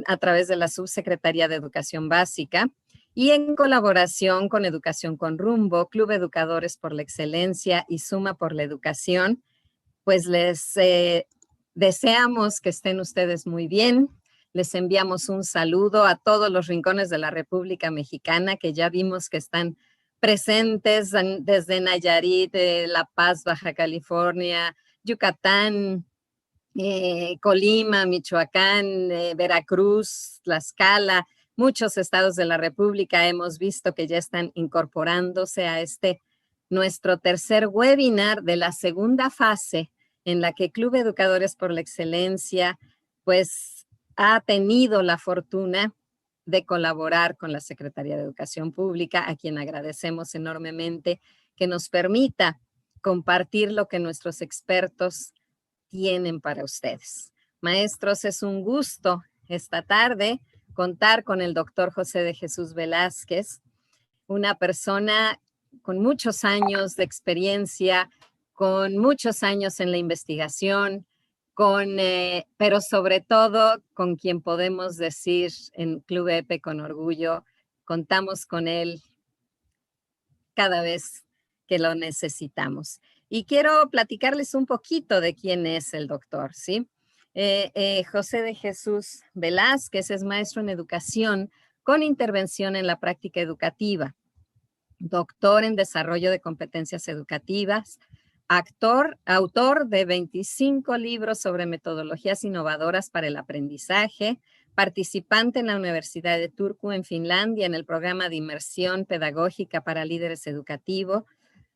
a través de la Subsecretaría de Educación Básica y en colaboración con Educación con Rumbo, Club Educadores por la Excelencia y Suma por la Educación, pues les deseamos que estén ustedes muy bien. Les enviamos un saludo a todos los rincones de la República Mexicana que ya vimos que están presentes desde Nayarit, La Paz, Baja California, Yucatán, Colima, Michoacán, Veracruz, Tlaxcala, muchos estados de la República hemos visto que ya están incorporándose a nuestro tercer webinar de la segunda fase en la que Club Educadores por la Excelencia pues ha tenido la fortuna de colaborar con la Secretaría de Educación Pública, a quien agradecemos enormemente que nos permita compartir lo que nuestros expertos tienen para ustedes. Maestros, es un gusto esta tarde contar con el doctor José de Jesús Velázquez, una persona con muchos años de experiencia, con muchos años en la investigación, pero sobre todo con quien podemos decir en Club EPE con orgullo, contamos con él cada vez que lo necesitamos. Y quiero platicarles un poquito de quién es el doctor, ¿sí? José de Jesús Velázquez es maestro en educación con intervención en la práctica educativa, doctor en desarrollo de competencias educativas, autor de 25 libros sobre metodologías innovadoras para el aprendizaje, participante en la Universidad de Turku en Finlandia en el programa de inmersión pedagógica para líderes educativos,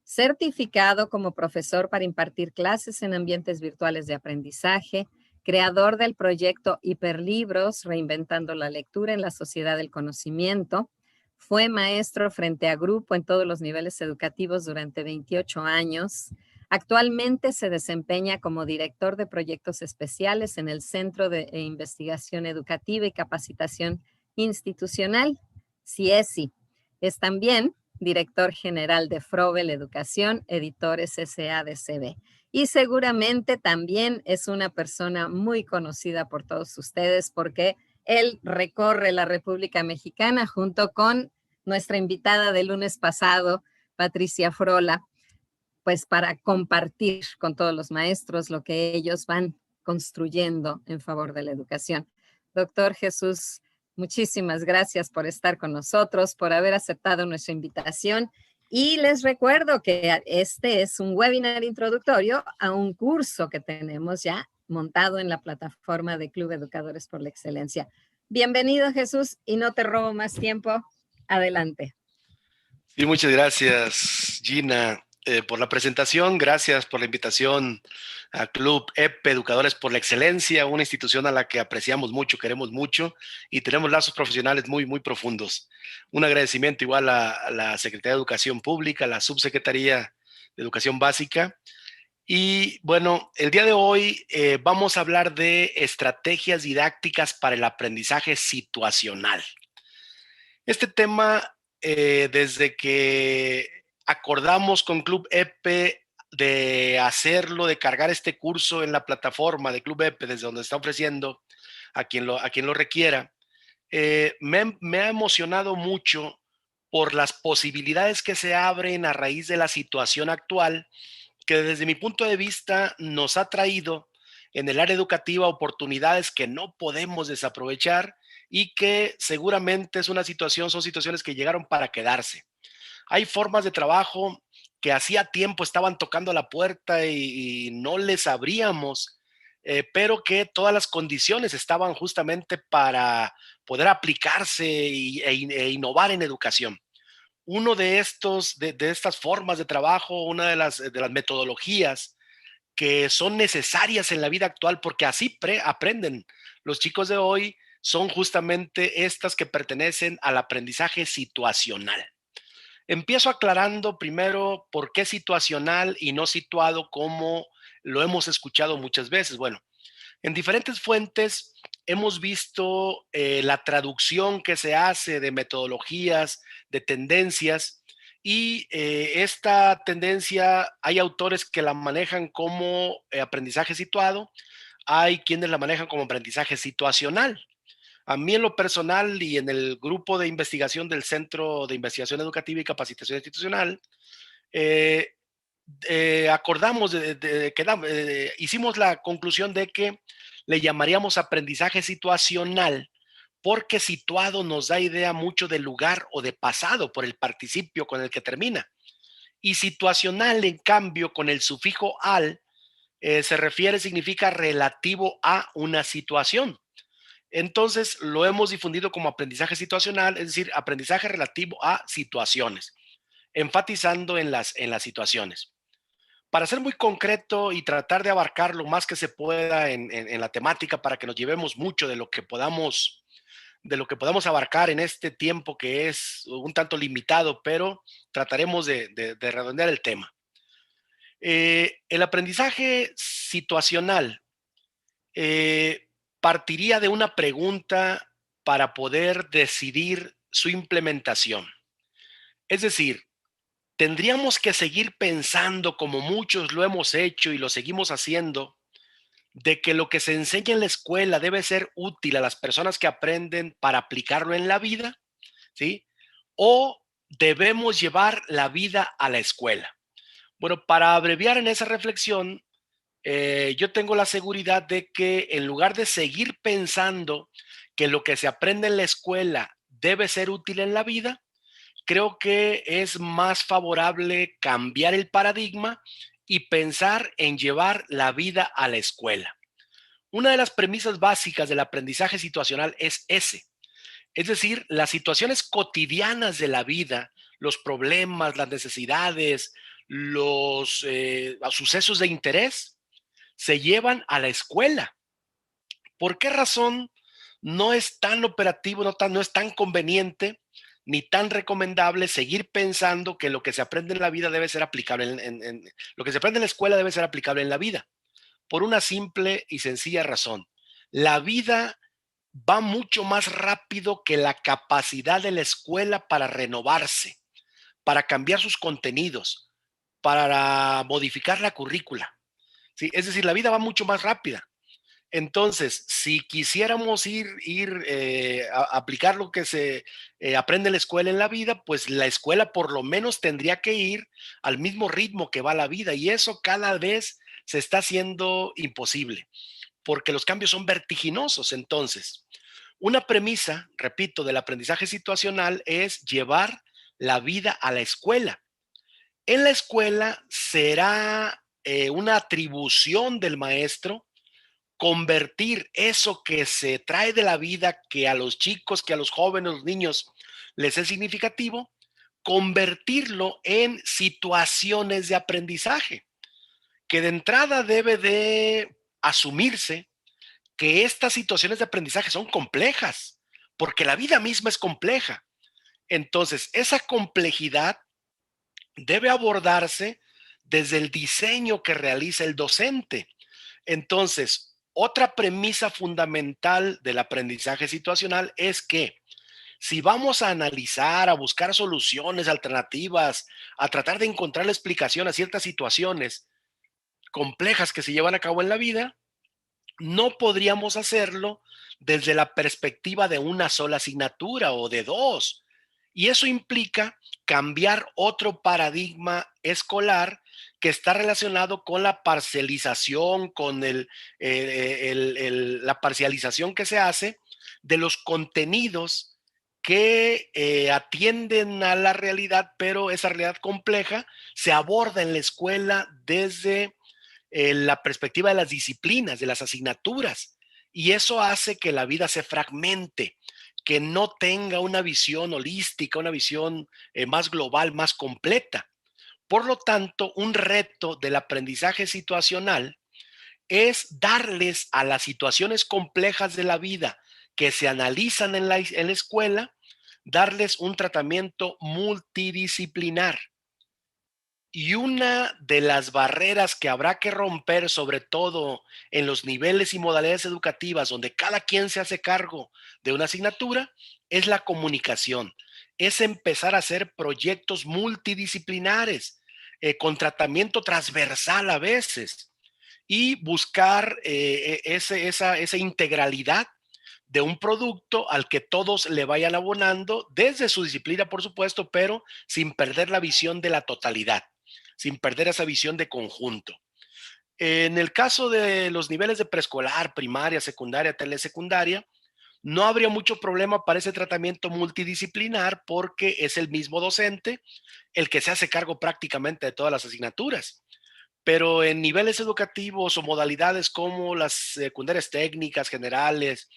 certificado como profesor para impartir clases en ambientes virtuales de aprendizaje, creador del proyecto Hiperlibros, reinventando la lectura en la sociedad del conocimiento. Fue maestro frente a grupo en todos los niveles educativos durante 28 años. Actualmente se desempeña como director de proyectos especiales en el Centro de Investigación Educativa y Capacitación Institucional, CIESI. Es también director general de Frobel Educación, Editores S.A.D.C.B. Y seguramente también es una persona muy conocida por todos ustedes porque él recorre la República Mexicana junto con nuestra invitada del lunes pasado, Patricia Frola, pues para compartir con todos los maestros lo que ellos van construyendo en favor de la educación. Doctor Jesús, muchísimas gracias por estar con nosotros, por haber aceptado nuestra invitación. Y les recuerdo que este es un webinar introductorio a un curso que tenemos ya montado en la plataforma de Club Educadores por la Excelencia. Bienvenido, Jesús, y no te robo más tiempo. Adelante. Sí, muchas gracias, Gina, por la presentación. Gracias por la invitación a Club EPE Educadores por la Excelencia, una institución a la que apreciamos mucho, queremos mucho y tenemos lazos profesionales muy, muy profundos. Un agradecimiento igual a la Secretaría de Educación Pública, a la Subsecretaría de Educación Básica. Y bueno, el día de hoy vamos a hablar de estrategias didácticas para el aprendizaje situacional. Este tema, desde que acordamos con Club EPE de hacerlo, de cargar este curso en la plataforma de Club EPE, desde donde está ofreciendo a quien lo requiera, me ha emocionado mucho por las posibilidades que se abren a raíz de la situación actual, que desde mi punto de vista nos ha traído en el área educativa oportunidades que no podemos desaprovechar y que seguramente son situaciones que llegaron para quedarse. Hay formas de trabajo que hacía tiempo estaban tocando la puerta y no les abríamos, pero que todas las condiciones estaban justamente para poder aplicarse e innovar en educación. Uno de estas formas de trabajo, una de las metodologías que son necesarias en la vida actual, porque así aprenden los chicos de hoy, son justamente estas que pertenecen al aprendizaje situacional. Empiezo aclarando primero por qué situacional y no situado, como lo hemos escuchado muchas veces. Bueno, en diferentes fuentes hemos visto la traducción que se hace de metodologías, de tendencias, y esta tendencia hay autores que la manejan como aprendizaje situado, hay quienes la manejan como aprendizaje situacional. A mí en lo personal y en el grupo de investigación del Centro de Investigación Educativa y Capacitación Institucional, eh, acordamos, hicimos la conclusión de que le llamaríamos aprendizaje situacional, porque situado nos da idea mucho del lugar o de pasado por el participio con el que termina. Y situacional, en cambio, con el sufijo al, significa relativo a una situación. Entonces, lo hemos difundido como aprendizaje situacional, es decir, aprendizaje relativo a situaciones, enfatizando en las situaciones. Para ser muy concreto y tratar de abarcar lo más que se pueda en la temática para que nos llevemos mucho de lo que podamos abarcar en este tiempo que es un tanto limitado, pero trataremos de redondear el tema. El aprendizaje situacional partiría de una pregunta para poder decidir su implementación. Es decir, tendríamos que seguir pensando, como muchos lo hemos hecho y lo seguimos haciendo, de que lo que se enseña en la escuela debe ser útil a las personas que aprenden para aplicarlo en la vida, ¿sí? O debemos llevar la vida a la escuela. Bueno, para abreviar en esa reflexión, yo tengo la seguridad de que en lugar de seguir pensando que lo que se aprende en la escuela debe ser útil en la vida, creo que es más favorable cambiar el paradigma y pensar en llevar la vida a la escuela. Una de las premisas básicas del aprendizaje situacional es ese. Es decir, las situaciones cotidianas de la vida, los problemas, las necesidades, los sucesos de interés, se llevan a la escuela. ¿Por qué razón no es tan operativo, no es tan conveniente ni tan recomendable seguir pensando que lo que se aprende en la vida debe ser aplicable lo que se aprende en la escuela debe ser aplicable en la vida? Por una simple y sencilla razón. La vida va mucho más rápido que la capacidad de la escuela para renovarse, para cambiar sus contenidos, para modificar la currícula. ¿Sí? Es decir, la vida va mucho más rápida. Entonces, si quisiéramos a aplicar lo que se aprende en la escuela en la vida, pues la escuela por lo menos tendría que ir al mismo ritmo que va la vida, y eso cada vez se está haciendo imposible porque los cambios son vertiginosos. Entonces, una premisa, repito, del aprendizaje situacional es llevar la vida a la escuela. En la escuela será una atribución del maestro convertir eso que se trae de la vida, que a los chicos, que a los jóvenes, los niños les es significativo, convertirlo en situaciones de aprendizaje, que de entrada debe de asumirse que estas situaciones de aprendizaje son complejas, porque la vida misma es compleja. Entonces, esa complejidad debe abordarse desde el diseño que realiza el docente. Entonces, otra premisa fundamental del aprendizaje situacional es que si vamos a analizar, a buscar soluciones alternativas, a tratar de encontrar la explicación a ciertas situaciones complejas que se llevan a cabo en la vida, no podríamos hacerlo desde la perspectiva de una sola asignatura o de dos. Y eso implica cambiar otro paradigma escolar que está relacionado con la parcialización, con la parcialización que se hace de los contenidos que atienden a la realidad, pero esa realidad compleja se aborda en la escuela desde la perspectiva de las disciplinas, de las asignaturas. Y eso hace que la vida se fragmente, que no tenga una visión holística, una visión más global, más completa. Por lo tanto, un reto del aprendizaje situacional es darles a las situaciones complejas de la vida que se analizan en la escuela, darles un tratamiento multidisciplinar. Y una de las barreras que habrá que romper, sobre todo en los niveles y modalidades educativas donde cada quien se hace cargo de una asignatura, es la comunicación. Es empezar a hacer proyectos multidisciplinares, con tratamiento transversal a veces, y buscar esa integralidad de un producto al que todos le vayan abonando desde su disciplina, por supuesto, pero sin perder la visión de la totalidad, sin perder esa visión de conjunto. En el caso de los niveles de preescolar, primaria, secundaria, telesecundaria, no habría mucho problema para ese tratamiento multidisciplinar porque es el mismo docente el que se hace cargo prácticamente de todas las asignaturas. Pero en niveles educativos o modalidades como las secundarias técnicas, generales,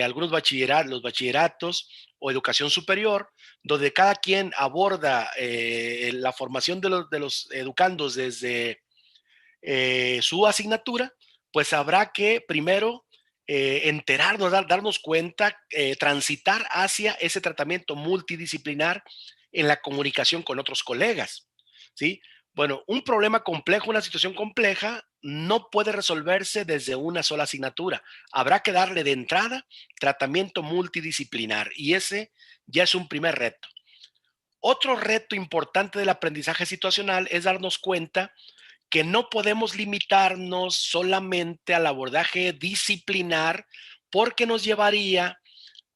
algunos bachilleratos, los bachilleratos o educación superior, donde cada quien aborda la formación de los educandos desde su asignatura, pues habrá que primero enterarnos, darnos cuenta, transitar hacia ese tratamiento multidisciplinar en la comunicación con otros colegas, ¿sí? Bueno, un problema complejo, una situación compleja, no puede resolverse desde una sola asignatura. Habrá que darle de entrada tratamiento multidisciplinar y ese ya es un primer reto. Otro reto importante del aprendizaje situacional es darnos cuenta que no podemos limitarnos solamente al abordaje disciplinar porque nos llevaría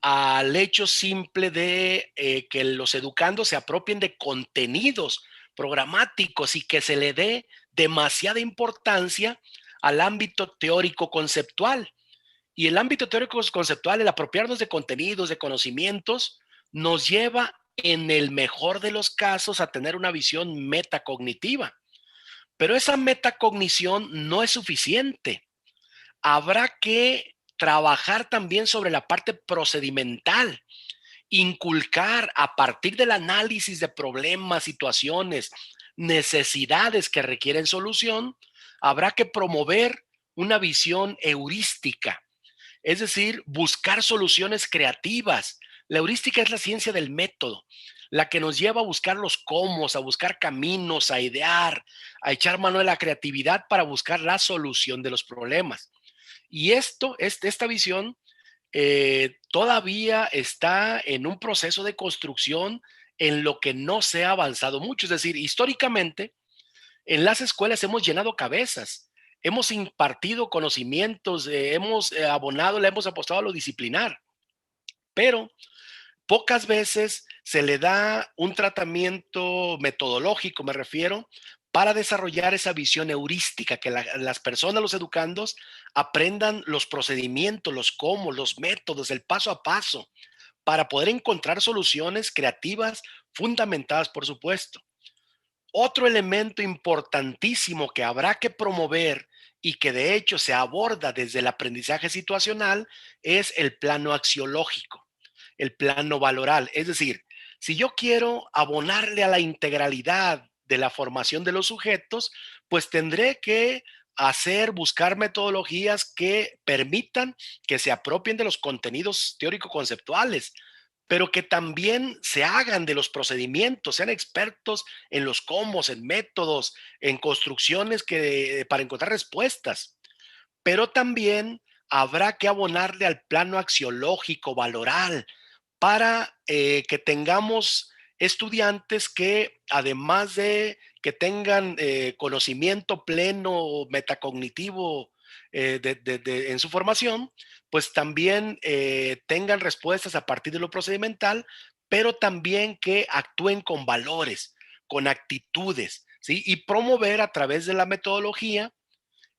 al hecho simple de que los educandos se apropien de contenidos programáticos y que se le dé demasiada importancia al ámbito teórico conceptual. Y el ámbito teórico conceptual, el apropiarnos de contenidos, de conocimientos, nos lleva en el mejor de los casos a tener una visión metacognitiva. Pero esa metacognición no es suficiente. Habrá que trabajar también sobre la parte procedimental, inculcar a partir del análisis de problemas, situaciones, necesidades que requieren solución, habrá que promover una visión heurística, es decir, buscar soluciones creativas. La heurística es la ciencia del método, la que nos lleva a buscar los cómo, a buscar caminos, a idear, a echar mano de la creatividad para buscar la solución de los problemas. Y esta visión todavía está en un proceso de construcción en lo que no se ha avanzado mucho. Es decir, históricamente, en las escuelas hemos llenado cabezas, hemos impartido conocimientos, hemos abonado, le hemos apostado a lo disciplinar, pero pocas veces se le da un tratamiento metodológico, me refiero, para desarrollar esa visión heurística, que las personas, los educandos, aprendan los procedimientos, los cómo, los métodos, el paso a paso, para poder encontrar soluciones creativas fundamentadas, por supuesto. Otro elemento importantísimo que habrá que promover y que de hecho se aborda desde el aprendizaje situacional es el plano axiológico, el plano valoral. Es decir, si yo quiero abonarle a la integralidad de la formación de los sujetos, pues tendré que buscar metodologías que permitan que se apropien de los contenidos teórico-conceptuales, pero que también se hagan de los procedimientos, sean expertos en los cómo, en métodos, en construcciones para encontrar respuestas. Pero también habrá que abonarle al plano axiológico, valoral, para que tengamos estudiantes que, además de que tengan conocimiento pleno, metacognitivo en su formación, pues también tengan respuestas a partir de lo procedimental, pero también que actúen con valores, con actitudes, ¿sí? Y promover a través de la metodología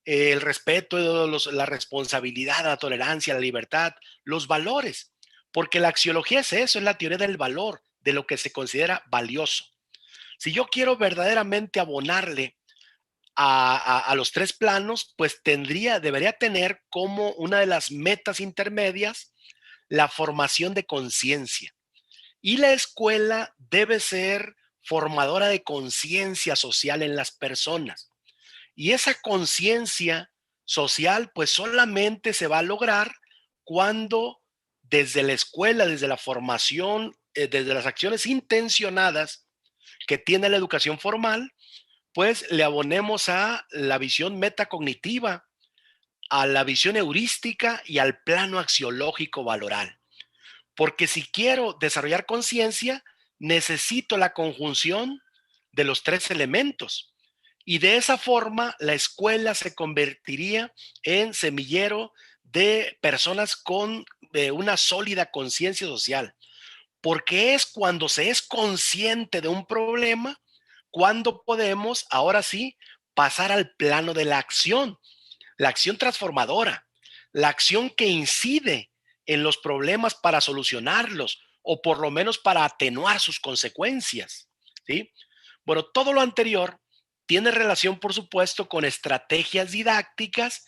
el respeto, la responsabilidad, la tolerancia, la libertad, los valores. Porque la axiología es eso, es la teoría del valor, de lo que se considera valioso. Si yo quiero verdaderamente abonarle a los tres planos, pues debería tener como una de las metas intermedias la formación de conciencia. Y la escuela debe ser formadora de conciencia social en las personas. Y esa conciencia social, pues solamente se va a lograr cuando desde la escuela, desde la formación, desde las acciones intencionadas que tiene la educación formal, pues le abonemos a la visión metacognitiva, a la visión heurística y al plano axiológico valoral. Porque si quiero desarrollar conciencia, necesito la conjunción de los tres elementos. Y de esa forma, la escuela se convertiría en semillero de personas con una sólida conciencia social, porque es cuando se es consciente de un problema, cuando podemos, ahora sí, pasar al plano de la acción transformadora, la acción que incide en los problemas para solucionarlos o por lo menos para atenuar sus consecuencias, ¿sí? Bueno, todo lo anterior tiene relación, por supuesto, con estrategias didácticas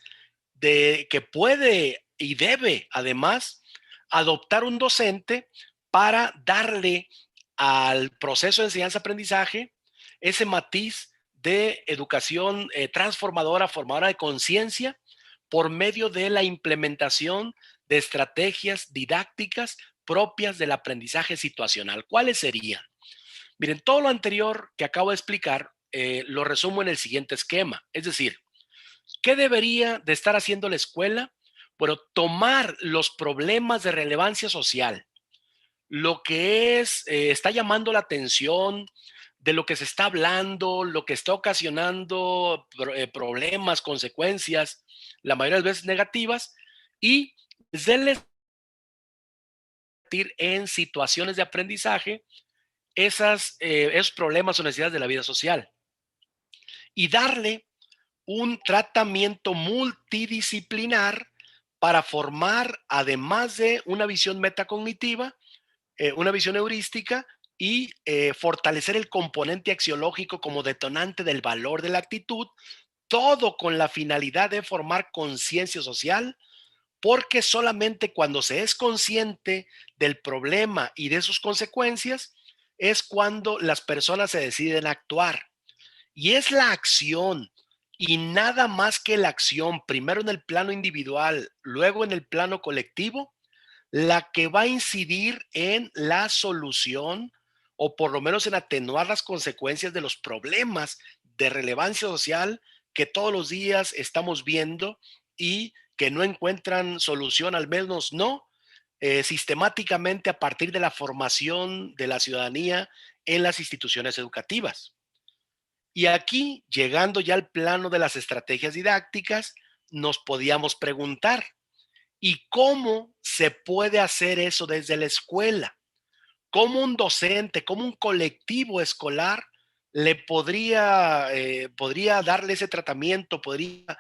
que puede y debe, además, adoptar un docente para darle al proceso de enseñanza-aprendizaje ese matiz de educación transformadora, formadora de conciencia, por medio de la implementación de estrategias didácticas propias del aprendizaje situacional. ¿Cuáles serían? Miren, todo lo anterior que acabo de explicar lo resumo en el siguiente esquema. Es decir, ¿qué debería de estar haciendo la escuela? Bueno, tomar los problemas de relevancia social, lo que está llamando la atención, de lo que se está hablando, lo que está ocasionando problemas, consecuencias, la mayoría de las veces negativas, y desde el en situaciones de aprendizaje esos problemas o necesidades de la vida social y darle un tratamiento multidisciplinar para formar, además de una visión metacognitiva, una visión heurística y fortalecer el componente axiológico como detonante del valor de la actitud, todo con la finalidad de formar conciencia social, porque solamente cuando se es consciente del problema y de sus consecuencias es cuando las personas se deciden a actuar. Y es la acción y nada más que la acción, primero en el plano individual, luego en el plano colectivo, la que va a incidir en la solución o por lo menos en atenuar las consecuencias de los problemas de relevancia social que todos los días estamos viendo y que no encuentran solución, al menos no sistemáticamente a partir de la formación de la ciudadanía en las instituciones educativas. Y aquí, llegando ya al plano de las estrategias didácticas, nos podíamos preguntar, ¿y cómo se puede hacer eso desde la escuela? ¿Cómo un docente, cómo un colectivo escolar le podría darle ese tratamiento, podría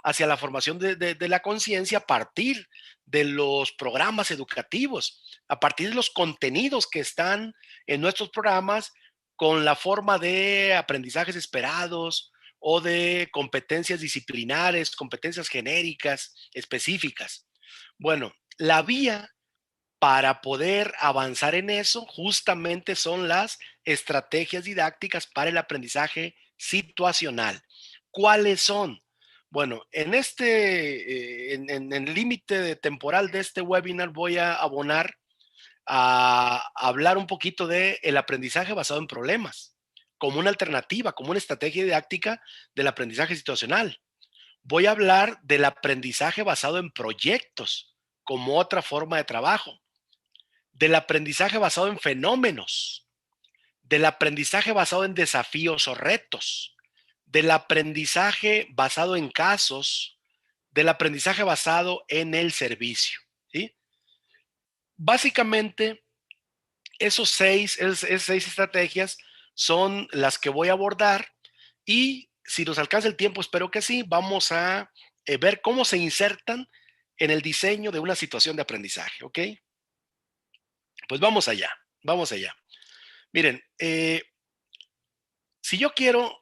hacia la formación de la conciencia a partir de los programas educativos, a partir de los contenidos que están en nuestros programas con la forma de aprendizajes esperados o de competencias disciplinares, competencias genéricas específicas? Bueno, la vía para poder avanzar en eso justamente son las estrategias didácticas para el aprendizaje situacional. ¿Cuáles son? Bueno, en el límite temporal de este webinar voy a abonar a hablar un poquito de el aprendizaje basado en problemas, como una alternativa, como una estrategia didáctica del aprendizaje situacional. Voy a hablar del aprendizaje basado en proyectos, como otra forma de trabajo, del aprendizaje basado en fenómenos, del aprendizaje basado en desafíos o retos, del aprendizaje basado en casos, del aprendizaje basado en el servicio, ¿sí? Básicamente, esas seis estrategias son las que voy a abordar y si nos alcanza el tiempo, espero que sí, vamos a ver cómo se insertan en el diseño de una situación de aprendizaje, ¿ok? Pues vamos allá, vamos allá. Miren, si yo quiero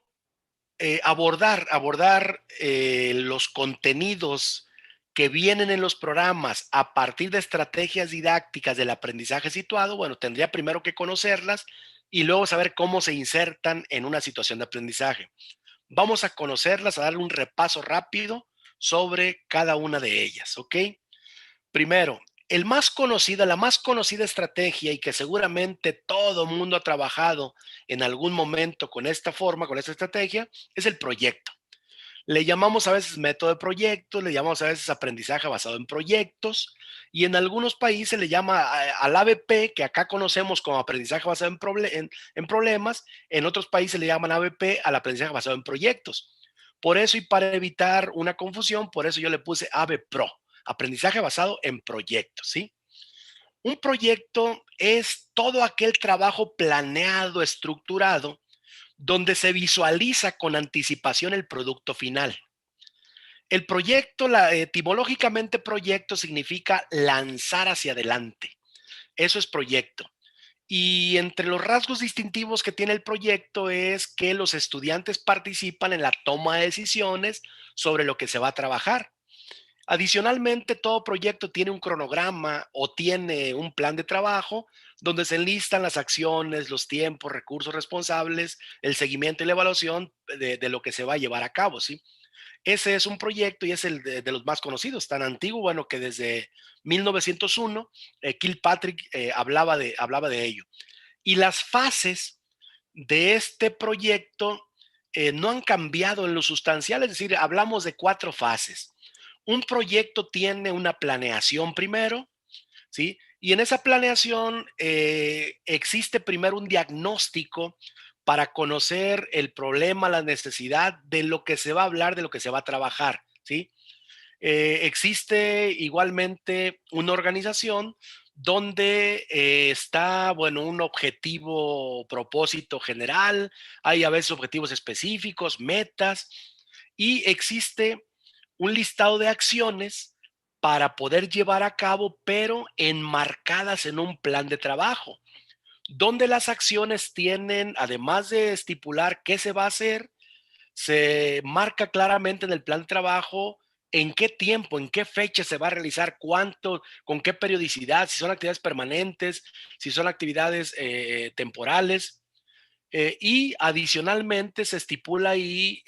abordar los contenidos que vienen en los programas a partir de estrategias didácticas del aprendizaje situado, bueno, tendría primero que conocerlas y luego saber cómo se insertan en una situación de aprendizaje. Vamos a conocerlas, a darle un repaso rápido sobre cada una de ellas, ¿ok? Primero, la más conocida estrategia y que seguramente todo mundo ha trabajado en algún momento con esta forma, con esta estrategia, es el proyecto. Le llamamos a veces método de proyectos, le llamamos a veces aprendizaje basado en proyectos y en algunos países le llama al ABP, que acá conocemos como aprendizaje basado en problemas, en otros países le llaman ABP al aprendizaje basado en proyectos. Por eso, y para evitar una confusión, por eso yo le puse ABPRO, aprendizaje basado en proyectos, ¿sí? Un proyecto es todo aquel trabajo planeado, estructurado, donde se visualiza con anticipación el producto final. El proyecto, etimológicamente proyecto significa lanzar hacia adelante. Eso es proyecto. Y entre los rasgos distintivos que tiene el proyecto es que los estudiantes participan en la toma de decisiones sobre lo que se va a trabajar. Adicionalmente, todo proyecto tiene un cronograma o tiene un plan de trabajo donde se enlistan las acciones, los tiempos, recursos responsables, el seguimiento y la evaluación de lo que se va a llevar a cabo, ¿sí? Ese es un proyecto y es el de los más conocidos, tan antiguo, bueno, que desde 1901 Kilpatrick hablaba de ello. Y las fases de este proyecto no han cambiado en lo sustancial, es decir, hablamos de 4 fases. Un proyecto tiene una planeación primero, ¿sí? Y en esa planeación existe primero un diagnóstico para conocer el problema, la necesidad de lo que se va a hablar, de lo que se va a trabajar, ¿sí? Existe igualmente una organización donde está, bueno, un objetivo, propósito general, hay a veces objetivos específicos, metas, y existe un listado de acciones para poder llevar a cabo, pero enmarcadas en un plan de trabajo, donde las acciones tienen, además de estipular qué se va a hacer, se marca claramente en el plan de trabajo en qué tiempo, en qué fecha se va a realizar, cuánto, con qué periodicidad, si son actividades permanentes, si son actividades temporales. Y adicionalmente se estipula ahí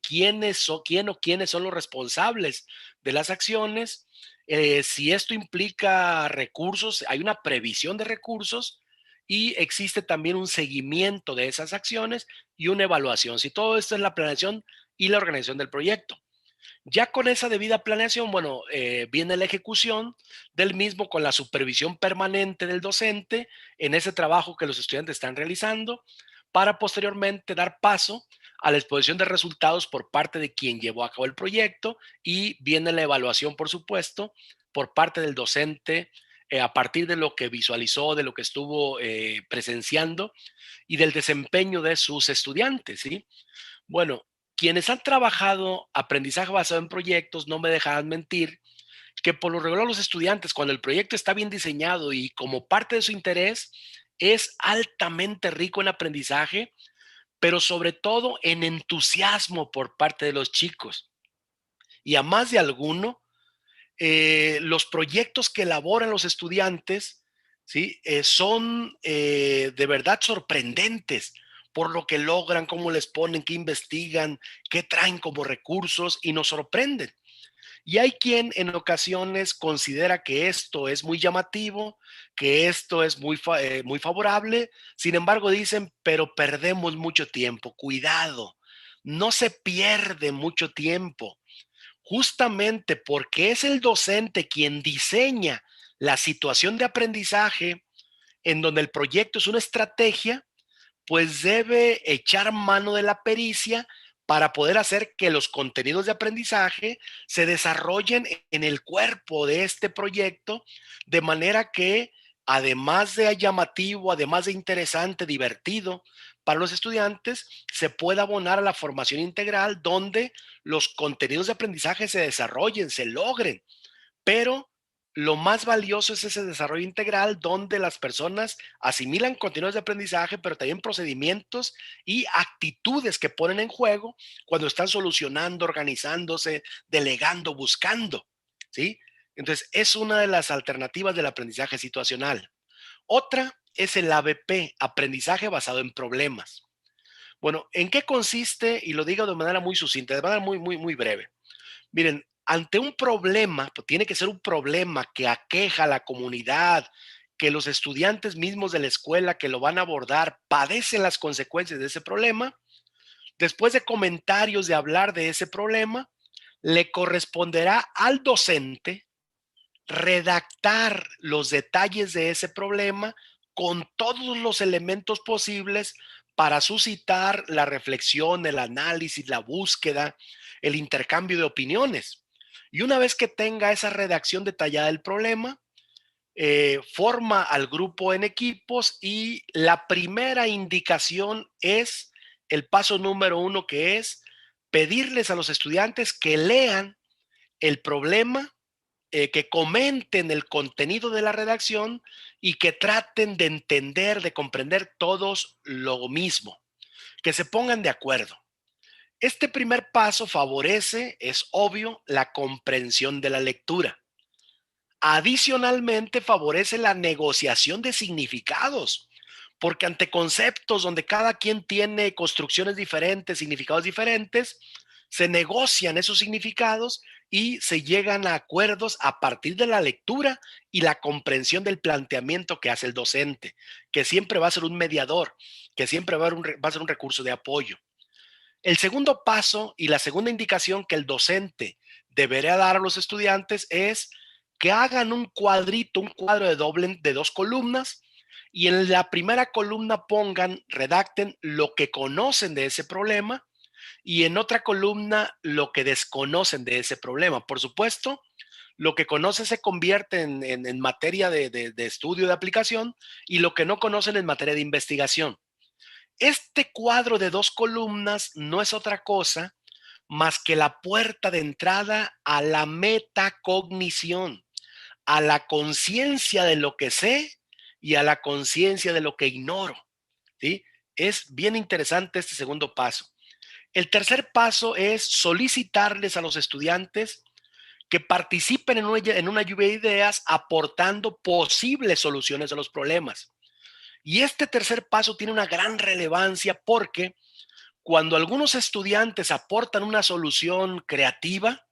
quién o quiénes son los responsables de las acciones. Si esto implica recursos, hay una previsión de recursos y existe también un seguimiento de esas acciones y una evaluación. Si todo esto es la planeación y la organización del proyecto. Ya con esa debida planeación, bueno, viene la ejecución del mismo con la supervisión permanente del docente en ese trabajo que los estudiantes están realizando para posteriormente dar paso a la exposición de resultados por parte de quien llevó a cabo el proyecto y viene la evaluación, por supuesto, por parte del docente a partir de lo que visualizó, de lo que estuvo presenciando y del desempeño de sus estudiantes, ¿sí? Bueno, quienes han trabajado aprendizaje basado en proyectos no me dejarán mentir que por lo regular los estudiantes, cuando el proyecto está bien diseñado y como parte de su interés, es altamente rico en aprendizaje, pero sobre todo en entusiasmo por parte de los chicos. Y a más de alguno, los proyectos que elaboran los estudiantes, ¿sí? Son de verdad sorprendentes por lo que logran, cómo les ponen, qué investigan, qué traen como recursos y nos sorprenden. Y hay quien en ocasiones considera que esto es muy llamativo, que esto es muy favorable, sin embargo dicen, pero perdemos mucho tiempo, cuidado, no se pierde mucho tiempo justamente porque es el docente quien diseña la situación de aprendizaje en donde el proyecto es una estrategia, pues debe echar mano de la pericia para poder hacer que los contenidos de aprendizaje se desarrollen en el cuerpo de este proyecto, de manera que además de llamativo, además de interesante, divertido para los estudiantes, se pueda abonar a la formación integral donde los contenidos de aprendizaje se desarrollen, se logren, pero lo más valioso es ese desarrollo integral donde las personas asimilan contenidos de aprendizaje, pero también procedimientos y actitudes que ponen en juego cuando están solucionando, organizándose, delegando, buscando, ¿sí? Entonces, es una de las alternativas del aprendizaje situacional. Otra es el ABP, aprendizaje basado en problemas. Bueno, ¿en qué consiste? Y lo digo de manera muy sucinta, de manera muy breve. Miren, ante un problema, pues tiene que ser un problema que aqueja a la comunidad, que los estudiantes mismos de la escuela que lo van a abordar padecen las consecuencias de ese problema. Después de comentarios de hablar de ese problema, le corresponderá al docente redactar los detalles de ese problema con todos los elementos posibles para suscitar la reflexión, el análisis, la búsqueda, el intercambio de opiniones. Y una vez que tenga esa redacción detallada del problema, forma al grupo en equipos y la primera indicación es el paso número 1, que es pedirles a los estudiantes que lean el problema, que comenten el contenido de la redacción y que traten de entender, de comprender todos lo mismo, que se pongan de acuerdo. Este primer paso favorece, es obvio, la comprensión de la lectura. Adicionalmente, favorece la negociación de significados, porque ante conceptos donde cada quien tiene construcciones diferentes, significados diferentes, se negocian esos significados y se llegan a acuerdos a partir de la lectura y la comprensión del planteamiento que hace el docente, que siempre va a ser un mediador, que siempre va a ser un recurso de apoyo. El segundo paso y la segunda indicación que el docente debería dar a los estudiantes es que hagan un cuadrito, un cuadro de 2 columnas, y en la primera columna redacten lo que conocen de ese problema, y en otra columna lo que desconocen de ese problema. Por supuesto, lo que conocen se convierte en materia de estudio, de aplicación, y lo que no conocen en materia de investigación. Este cuadro de 2 columnas no es otra cosa más que la puerta de entrada a la metacognición, a la conciencia de lo que sé y a la conciencia de lo que ignoro, ¿sí? Es bien interesante este segundo paso. El tercer paso es solicitarles a los estudiantes que participen en una lluvia de ideas aportando posibles soluciones a los problemas. Y este tercer paso tiene una gran relevancia porque cuando algunos estudiantes aportan una solución creativa,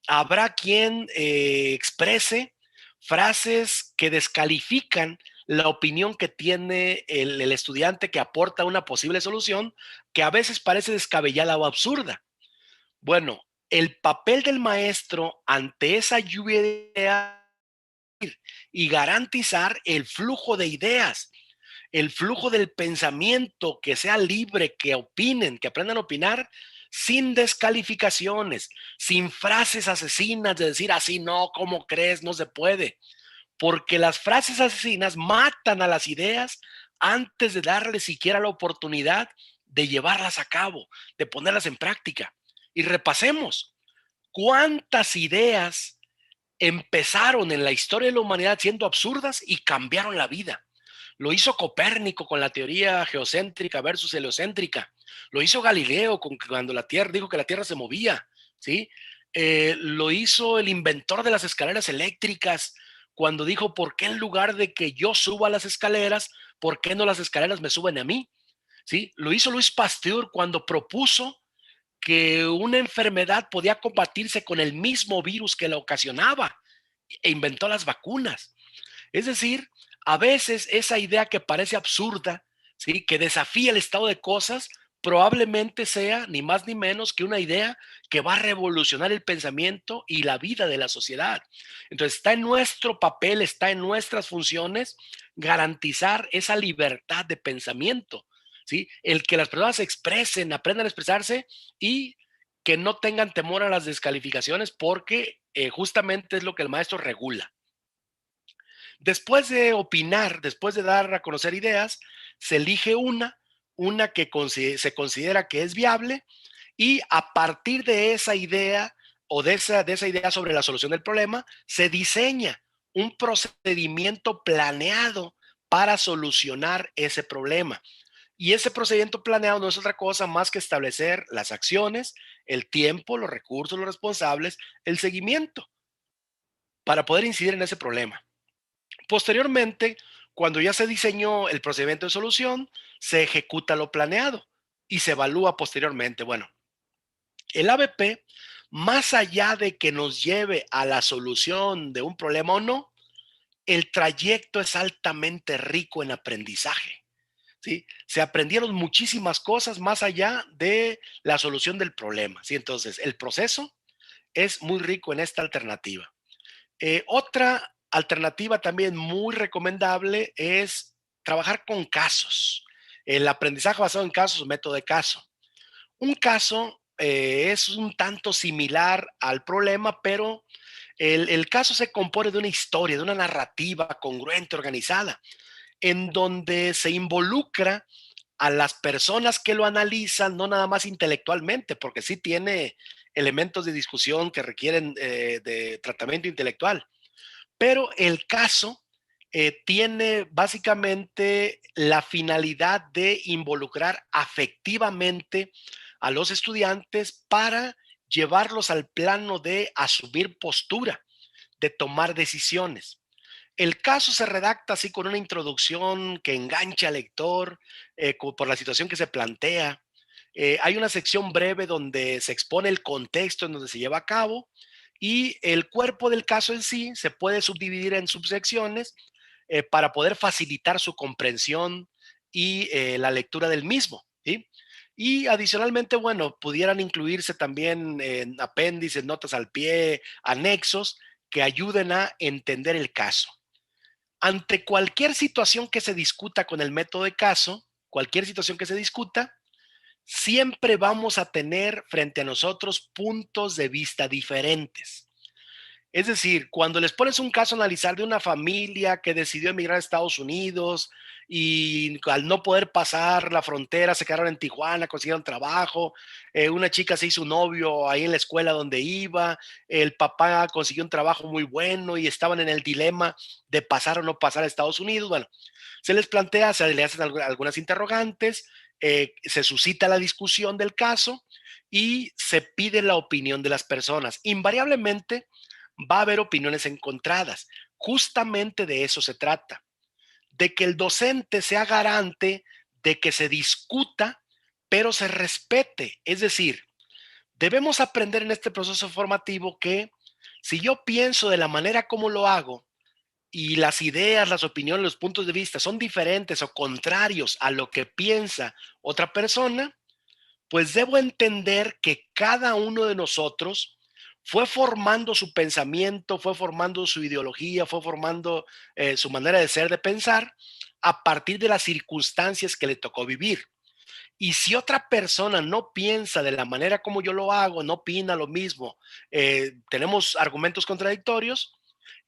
habrá quien exprese frases que descalifican la opinión que tiene el estudiante que aporta una posible solución, que a veces parece descabellada o absurda. Bueno, el papel del maestro ante esa lluvia de ideas y garantizar el flujo de ideas, el flujo del pensamiento, que sea libre, que opinen, que aprendan a opinar sin descalificaciones, sin frases asesinas de decir así no, ¿cómo crees? No se puede. Porque las frases asesinas matan a las ideas antes de darles siquiera la oportunidad de llevarlas a cabo, de ponerlas en práctica. Y repasemos, ¿cuántas ideas empezaron en la historia de la humanidad siendo absurdas y cambiaron la vida? Lo hizo Copérnico con la teoría geocéntrica versus heliocéntrica. Lo hizo Galileo cuando la Tierra dijo que la Tierra se movía, ¿sí? Lo hizo el inventor de las escaleras eléctricas cuando dijo, ¿por qué en lugar de que yo suba las escaleras, por qué no las escaleras me suben a mí? ¿Sí? Lo hizo Luis Pasteur cuando propuso que una enfermedad podía combatirse con el mismo virus que la ocasionaba e inventó las vacunas. Es decir, a veces esa idea que parece absurda, ¿sí?, que desafía el estado de cosas, probablemente sea ni más ni menos que una idea que va a revolucionar el pensamiento y la vida de la sociedad. Entonces, está en nuestro papel, está en nuestras funciones garantizar esa libertad de pensamiento, ¿sí? El que las personas se expresen, aprendan a expresarse y que no tengan temor a las descalificaciones porque justamente es lo que el maestro regula. Después de opinar, después de dar a conocer ideas, se elige una que se considera que es viable, y a partir de esa idea o de esa idea sobre la solución del problema, se diseña un procedimiento planeado para solucionar ese problema. Y ese procedimiento planeado no es otra cosa más que establecer las acciones, el tiempo, los recursos, los responsables, el seguimiento para poder incidir en ese problema. Posteriormente, cuando ya se diseñó el procedimiento de solución, se ejecuta lo planeado y se evalúa posteriormente. Bueno, el ABP, más allá de que nos lleve a la solución de un problema o no, el trayecto es altamente rico en aprendizaje, ¿sí? Se aprendieron muchísimas cosas más allá de la solución del problema, ¿sí? Entonces, el proceso es muy rico en esta alternativa. Otra alternativa también muy recomendable es trabajar con casos. El aprendizaje basado en casos, método de caso. Un caso es un tanto similar al problema, pero el caso se compone de una historia, de una narrativa congruente, organizada, en donde se involucra a las personas que lo analizan, no nada más intelectualmente, porque sí tiene elementos de discusión que requieren de tratamiento intelectual, pero el caso tiene básicamente la finalidad de involucrar afectivamente a los estudiantes para llevarlos al plano de asumir postura, de tomar decisiones. El caso se redacta así con una introducción que engancha al lector por la situación que se plantea. Hay una sección breve donde se expone el contexto en donde se lleva a cabo y el cuerpo del caso en sí se puede subdividir en subsecciones para poder facilitar su comprensión y la lectura del mismo, ¿sí? Y adicionalmente, bueno, pudieran incluirse también en apéndices, notas al pie, anexos que ayuden a entender el caso. Ante cualquier situación que se discuta con el método de caso, cualquier situación que se discuta, siempre vamos a tener frente a nosotros puntos de vista diferentes. Es decir, cuando les pones un caso a analizar de una familia que decidió emigrar a Estados Unidos y al no poder pasar la frontera se quedaron en Tijuana, consiguieron trabajo, una chica se hizo un novio ahí en la escuela donde iba, el papá consiguió un trabajo muy bueno y estaban en el dilema de pasar o no pasar a Estados Unidos. Bueno, se les plantea, se le hacen algunas interrogantes, se suscita la discusión del caso y se pide la opinión de las personas. Invariablemente, va a haber opiniones encontradas. Justamente de eso se trata, de que el docente sea garante de que se discuta, pero se respete. Es decir, debemos aprender en este proceso formativo que si yo pienso de la manera como lo hago y las ideas, las opiniones, los puntos de vista son diferentes o contrarios a lo que piensa otra persona, pues debo entender que cada uno de nosotros fue formando su pensamiento, fue formando su ideología, fue formando su manera de ser, de pensar, a partir de las circunstancias que le tocó vivir. Y si otra persona no piensa de la manera como yo lo hago, no opina lo mismo, tenemos argumentos contradictorios,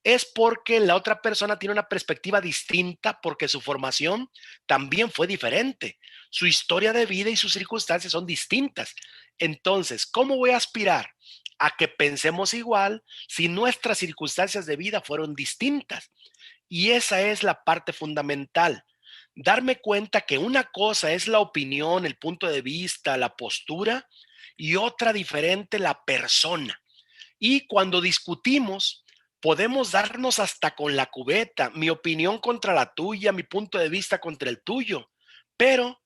es porque la otra persona tiene una perspectiva distinta porque su formación también fue diferente. Su historia de vida y sus circunstancias son distintas. Entonces, ¿cómo voy a aspirar a que pensemos igual si nuestras circunstancias de vida fueron distintas? Y esa es la parte fundamental. Darme cuenta que una cosa es la opinión, el punto de vista, la postura y otra diferente la persona. Y cuando discutimos, podemos darnos hasta con la cubeta, mi opinión contra la tuya, mi punto de vista contra el tuyo, pero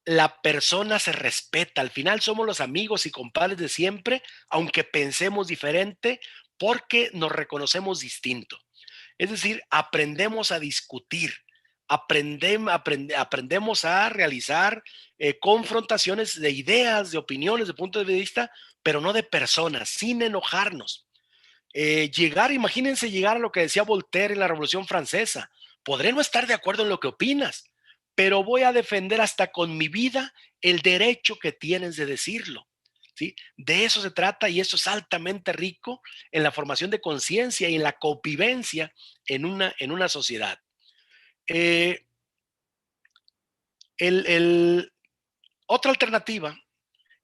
la persona se respeta. Al final somos los amigos y compadres de siempre, aunque pensemos diferente, porque nos reconocemos distinto. Es decir, aprendemos a discutir, aprendemos a realizar confrontaciones de ideas, de opiniones, de puntos de vista, pero no de personas, sin enojarnos. Imagínense llegar a lo que decía Voltaire en la Revolución Francesa. Podré no estar de acuerdo en lo que opinas, pero voy a defender hasta con mi vida el derecho que tienes de decirlo. ¿Sí? De eso se trata y eso es altamente rico en la formación de conciencia y en la convivencia en una sociedad. Eh, Otra alternativa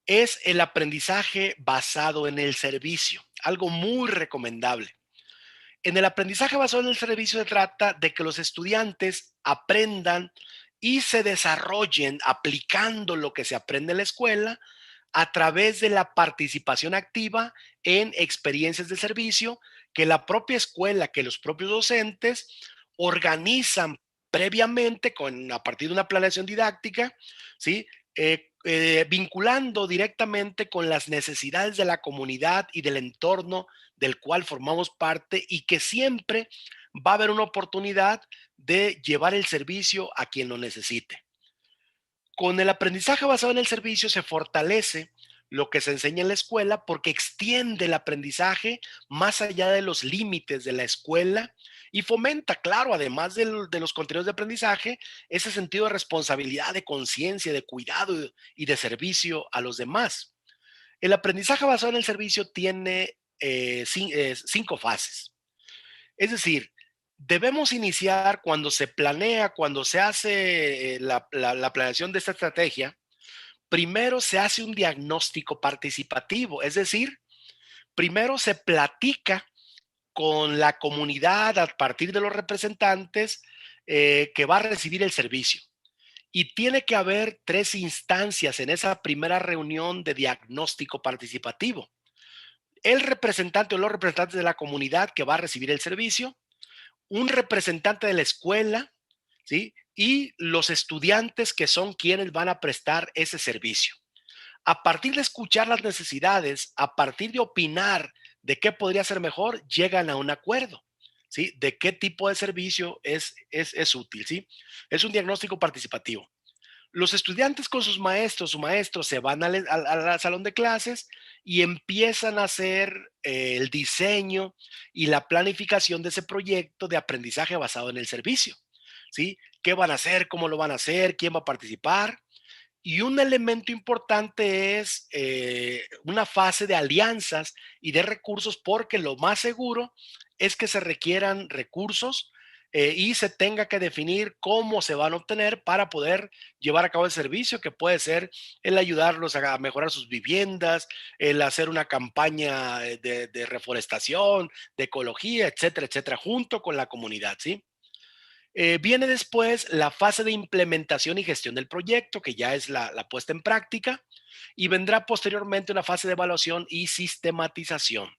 es el aprendizaje basado en el servicio, algo muy recomendable. En el aprendizaje basado en el servicio se trata de que los estudiantes aprendan y se desarrollen aplicando lo que se aprende en la escuela a través de la participación activa en experiencias de servicio que la propia escuela, que los propios docentes organizan previamente a partir de una planeación didáctica, ¿sí? Vinculando directamente con las necesidades de la comunidad y del entorno del cual formamos parte y que siempre va a haber una oportunidad de llevar el servicio a quien lo necesite. Con el aprendizaje basado en el servicio se fortalece lo que se enseña en la escuela porque extiende el aprendizaje más allá de los límites de la escuela y fomenta, claro, además de los contenidos de aprendizaje, ese sentido de responsabilidad, de conciencia, de cuidado y de servicio a los demás. El aprendizaje basado en el servicio tiene 5 fases. Es decir, debemos iniciar cuando se planea, cuando se hace la planeación de esta estrategia. Primero se hace un diagnóstico participativo, es decir, primero se platica con la comunidad a partir de los representantes que va a recibir el servicio. Y tiene que haber 3 instancias en esa primera reunión de diagnóstico participativo. El representante o los representantes de la comunidad que va a recibir el servicio, un representante de la escuela, ¿sí? Y los estudiantes que son quienes van a prestar ese servicio. A partir de escuchar las necesidades, a partir de opinar de qué podría ser mejor, llegan a un acuerdo, ¿sí? De qué tipo de servicio es útil, ¿sí? Es un diagnóstico participativo. Los estudiantes con sus maestros, su maestro, se van al salón de clases y empiezan a hacer el diseño y la planificación de ese proyecto de aprendizaje basado en el servicio, ¿sí? ¿Qué van a hacer? ¿Cómo lo van a hacer? ¿Quién va a participar? Y un elemento importante es una fase de alianzas y de recursos, porque lo más seguro es que se requieran recursos y se tenga que definir cómo se van a obtener para poder llevar a cabo el servicio, que puede ser el ayudarlos a mejorar sus viviendas, el hacer una campaña de reforestación, de ecología, etcétera, etcétera, junto con la comunidad, ¿sí? Viene después la fase de implementación y gestión del proyecto, que ya es la puesta en práctica, y vendrá posteriormente una fase de evaluación y sistematización.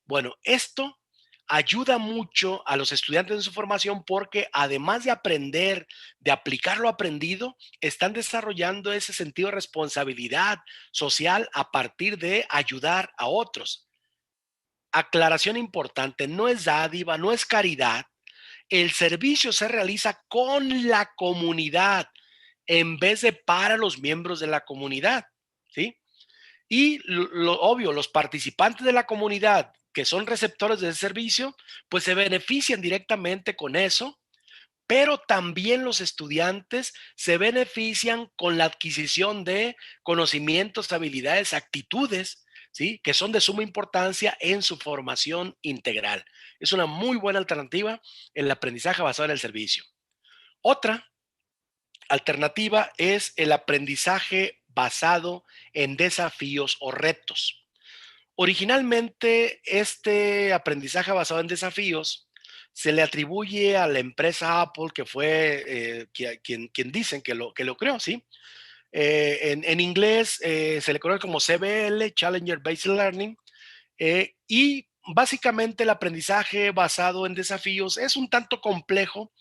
Bueno, esto ayuda mucho a los estudiantes en su formación porque además de aprender, de aplicar lo aprendido, están desarrollando ese sentido de responsabilidad social a partir de ayudar a otros. Aclaración importante, no es dádiva, no es caridad. El servicio se realiza con la comunidad en vez de para los miembros de la comunidad, ¿sí? Y lo obvio, los participantes de la comunidad que son receptores de ese servicio, pues se benefician directamente con eso, pero también los estudiantes se benefician con la adquisición de conocimientos, habilidades, actitudes, ¿sí? Que son de suma importancia en su formación integral. Es una muy buena alternativa el aprendizaje basado en el servicio. Otra alternativa es el aprendizaje basado en desafíos o retos. Originalmente, este aprendizaje basado en desafíos se le atribuye a la empresa Apple, que fue quien dicen que lo creó, ¿sí? En inglés se le conoce como CBL, Challenger Based Learning, y básicamente el aprendizaje basado en desafíos es un tanto complejo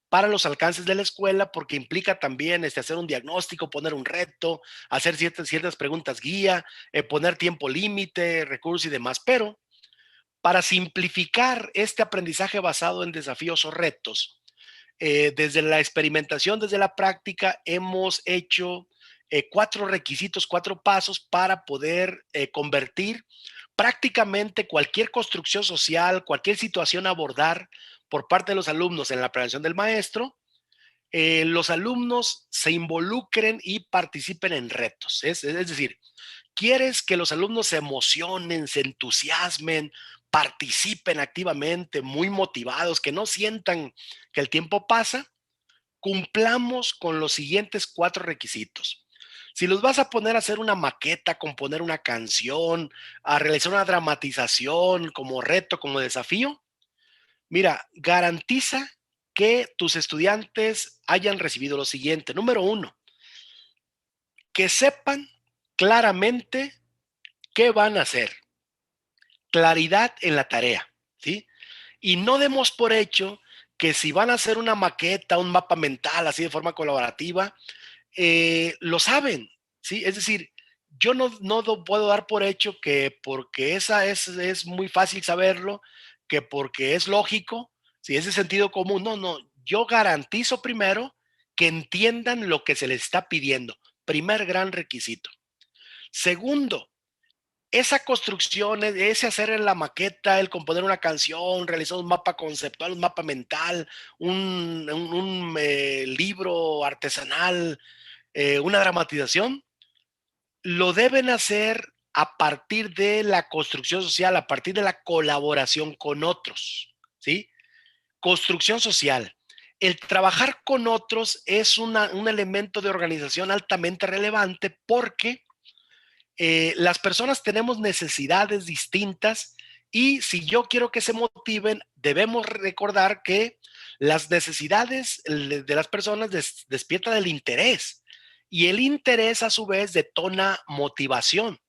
para los alcances de la escuela, porque implica también hacer un diagnóstico, poner un reto, hacer ciertas preguntas guía, poner tiempo límite, recursos y demás. Pero para simplificar este aprendizaje basado en desafíos o retos, desde la experimentación, desde la práctica, hemos hecho 4 requisitos, 4 pasos para poder convertir prácticamente cualquier construcción social, cualquier situación a abordar por parte de los alumnos en la planeación del maestro. Los alumnos se involucren y participen en retos. Es decir, quieres que los alumnos se emocionen, se entusiasmen, participen activamente, muy motivados, que no sientan que el tiempo pasa. Cumplamos con los siguientes 4 requisitos. Si los vas a poner a hacer una maqueta, componer una canción, a realizar una dramatización como reto, como desafío, mira, garantiza que tus estudiantes hayan recibido lo siguiente. Número 1, que sepan claramente qué van a hacer. Claridad en la tarea, ¿sí? Y no demos por hecho que si van a hacer una maqueta, un mapa mental, así de forma colaborativa, lo saben, ¿sí? Es decir, yo no puedo dar por hecho que porque esa es muy fácil saberlo, que porque es lógico, si es de sentido común, no, no, yo garantizo primero que entiendan lo que se les está pidiendo. Primer gran requisito. Segundo, esa construcción, ese hacer en la maqueta, el componer una canción, realizar un mapa conceptual, un mapa mental, un libro artesanal, una dramatización, lo deben hacer a partir de la construcción social, a partir de la colaboración con otros, ¿sí? Construcción social. El trabajar con otros es un elemento de organización altamente relevante porque las personas tenemos necesidades distintas y si yo quiero que se motiven, debemos recordar que las necesidades de las personas despiertan el interés y el interés a su vez detona motivación,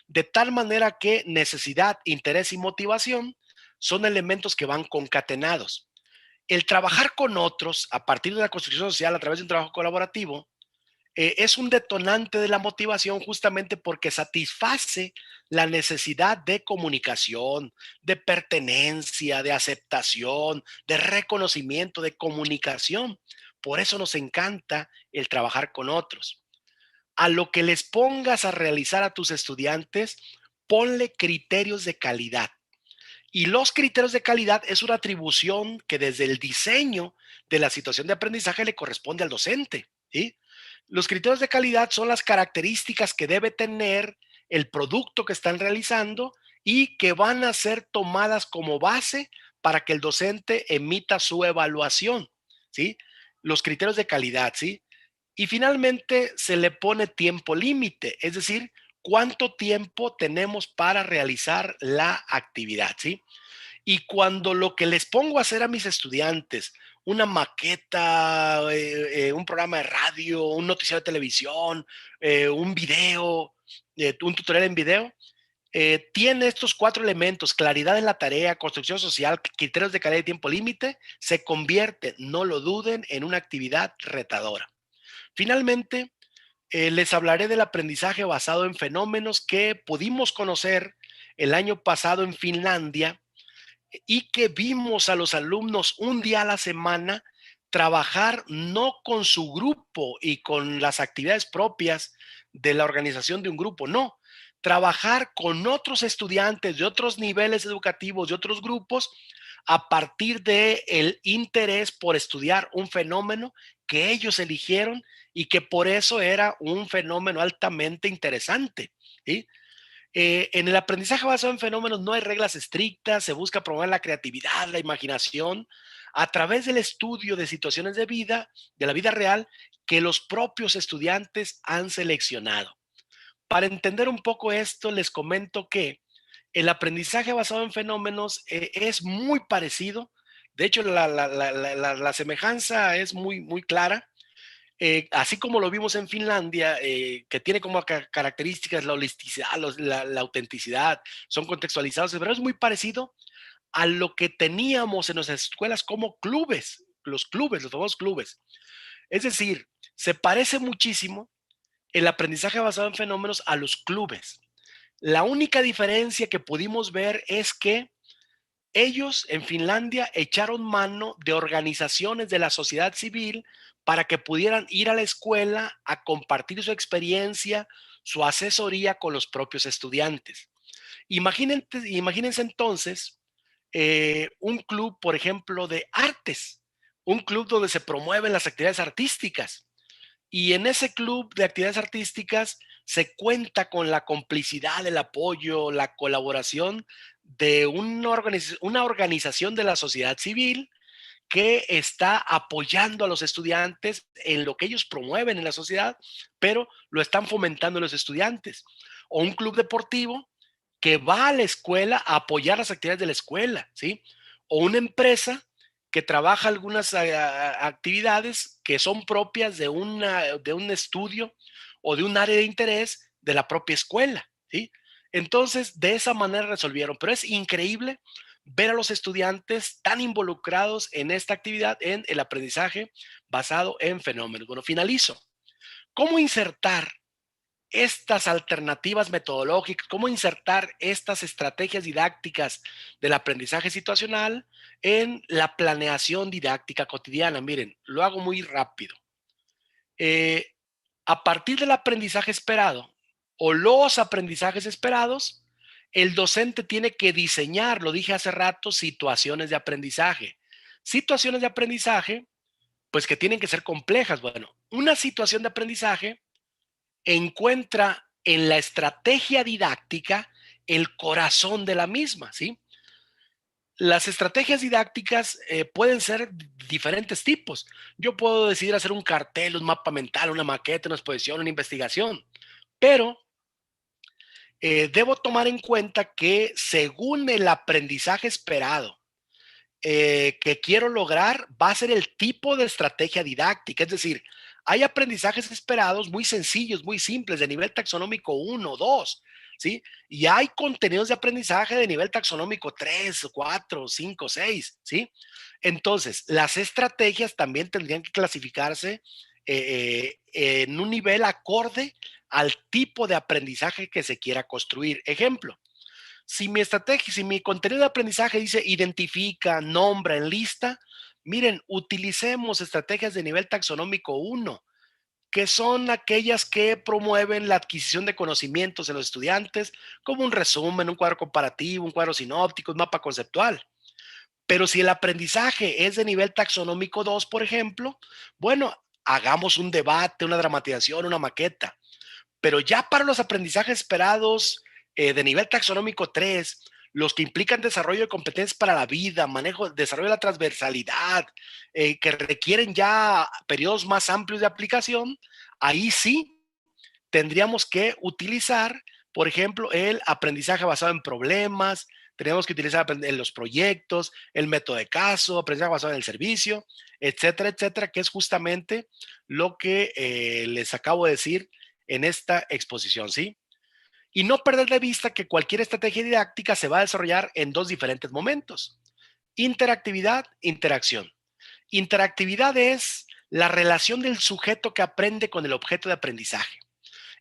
de tal manera que necesidad, interés y motivación son elementos que van concatenados. El trabajar con otros a partir de la construcción social a través de un trabajo colaborativo es un detonante de la motivación justamente porque satisface la necesidad de comunicación, de pertenencia, de aceptación, de reconocimiento, de comunicación. Por eso nos encanta el trabajar con otros. A lo que les pongas a realizar a tus estudiantes, ponle criterios de calidad. Y los criterios de calidad es una atribución que desde el diseño de la situación de aprendizaje le corresponde al docente, ¿sí? Los criterios de calidad son las características que debe tener el producto que están realizando y que van a ser tomadas como base para que el docente emita su evaluación, ¿sí? Los criterios de calidad, ¿sí? Y finalmente se le pone tiempo límite, es decir, cuánto tiempo tenemos para realizar la actividad, ¿sí? Y cuando lo que les pongo a hacer a mis estudiantes, una maqueta, un programa de radio, un noticiero de televisión, un video, un tutorial en video, tiene estos 4 elementos: claridad en la tarea, construcción social, criterios de calidad y tiempo límite, se convierte, no lo duden, en una actividad retadora. Finalmente, les hablaré del aprendizaje basado en fenómenos que pudimos conocer el año pasado en Finlandia y que vimos a los alumnos un día a la semana trabajar no con su grupo y con las actividades propias de la organización de un grupo, no, trabajar con otros estudiantes de otros niveles educativos, de otros grupos, a partir de el interés por estudiar un fenómeno que ellos eligieron y que por eso era un fenómeno altamente interesante, ¿sí? En el aprendizaje basado en fenómenos no hay reglas estrictas, se busca promover la creatividad, la imaginación, a través del estudio de situaciones de vida, de la vida real, que los propios estudiantes han seleccionado. Para entender un poco esto, les comento que el aprendizaje basado en fenómenos es muy parecido. De hecho, la semejanza es muy clara. Así como lo vimos en Finlandia, que tiene como características la holisticidad, la autenticidad, son contextualizados, pero es muy parecido a lo que teníamos en nuestras escuelas como clubes, los famosos clubes. Es decir, se parece muchísimo el aprendizaje basado en fenómenos a los clubes. La única diferencia que pudimos ver es que ellos en Finlandia echaron mano de organizaciones de la sociedad civil para que pudieran ir a la escuela a compartir su experiencia, su asesoría con los propios estudiantes. Imagínense entonces un club, por ejemplo, de artes, un club donde se promueven las actividades artísticas. Y en ese club de actividades artísticas se cuenta con la complicidad, el apoyo, la colaboración de una organización de la sociedad civil que está apoyando a los estudiantes en lo que ellos promueven en la sociedad, pero lo están fomentando los estudiantes. O un club deportivo que va a la escuela a apoyar las actividades de la escuela, ¿sí? O una empresa que trabaja algunas actividades que son propias de un estudio o de un área de interés de la propia escuela, ¿sí? Entonces, de esa manera resolvieron, pero es increíble ver a los estudiantes tan involucrados en esta actividad, en el aprendizaje basado en fenómenos. Bueno, finalizo. ¿Cómo insertar estas alternativas metodológicas, cómo insertar estas estrategias didácticas del aprendizaje situacional en la planeación didáctica cotidiana? Miren, lo hago muy rápido. A partir del aprendizaje esperado o los aprendizajes esperados, el docente tiene que diseñar, lo dije hace rato, situaciones de aprendizaje. Situaciones de aprendizaje, pues que tienen que ser complejas. Bueno, una situación de aprendizaje encuentra en la estrategia didáctica el corazón de la misma, ¿sí? Las estrategias didácticas pueden ser diferentes tipos. Yo puedo decidir hacer un cartel, un mapa mental, una maqueta, una exposición, una investigación, pero debo tomar en cuenta que según el aprendizaje esperado que quiero lograr, va a ser el tipo de estrategia didáctica. Es decir, hay aprendizajes esperados muy sencillos, muy simples, de nivel taxonómico 1, 2, ¿sí? Y hay contenidos de aprendizaje de nivel taxonómico 3, 4, 5, 6, ¿sí? Entonces, las estrategias también tendrían que clasificarse en un nivel acorde al tipo de aprendizaje que se quiera construir. Ejemplo, si mi estrategia, si mi contenido de aprendizaje dice identifica, nombra, enlista, miren, utilicemos estrategias de nivel taxonómico 1, que son aquellas que promueven la adquisición de conocimientos en los estudiantes, como un resumen, un cuadro comparativo, un cuadro sinóptico, un mapa conceptual. Pero si el aprendizaje es de nivel taxonómico 2, por ejemplo, bueno, hagamos un debate, una dramatización, una maqueta. Pero ya para los aprendizajes esperados de nivel taxonómico 3, los que implican desarrollo de competencias para la vida, manejo, desarrollo de la transversalidad, que requieren ya periodos más amplios de aplicación, ahí sí tendríamos que utilizar, por ejemplo, el aprendizaje basado en problemas, tenemos que utilizar en los proyectos, el método de caso, aprendizaje basado en el servicio, etcétera, etcétera, que es justamente lo que les acabo de decir en esta exposición, ¿sí? Y no perder de vista que cualquier estrategia didáctica se va a desarrollar en dos diferentes momentos. Interactividad, interacción. Interactividad es la relación del sujeto que aprende con el objeto de aprendizaje.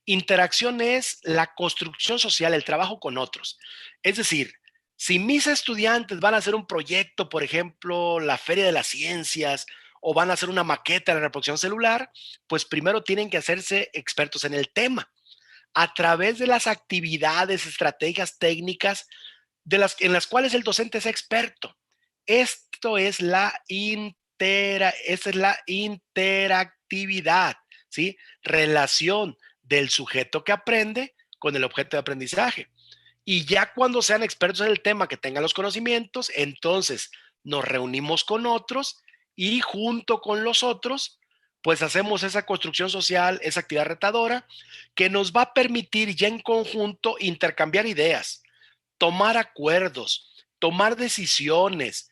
Interacción es la construcción social, el trabajo con otros. Es decir, si mis estudiantes van a hacer un proyecto, por ejemplo, la Feria de las Ciencias, o van a hacer una maqueta de la reproducción celular, pues primero tienen que hacerse expertos en el tema a través de las actividades, estrategias técnicas en las cuales el docente es experto. Esta es la interactividad, ¿sí? Relación del sujeto que aprende con el objeto de aprendizaje. Y ya cuando sean expertos en el tema, que tengan los conocimientos, entonces nos reunimos con otros y junto con los otros, pues hacemos esa construcción social, esa actividad retadora, que nos va a permitir ya en conjunto intercambiar ideas, tomar acuerdos, tomar decisiones,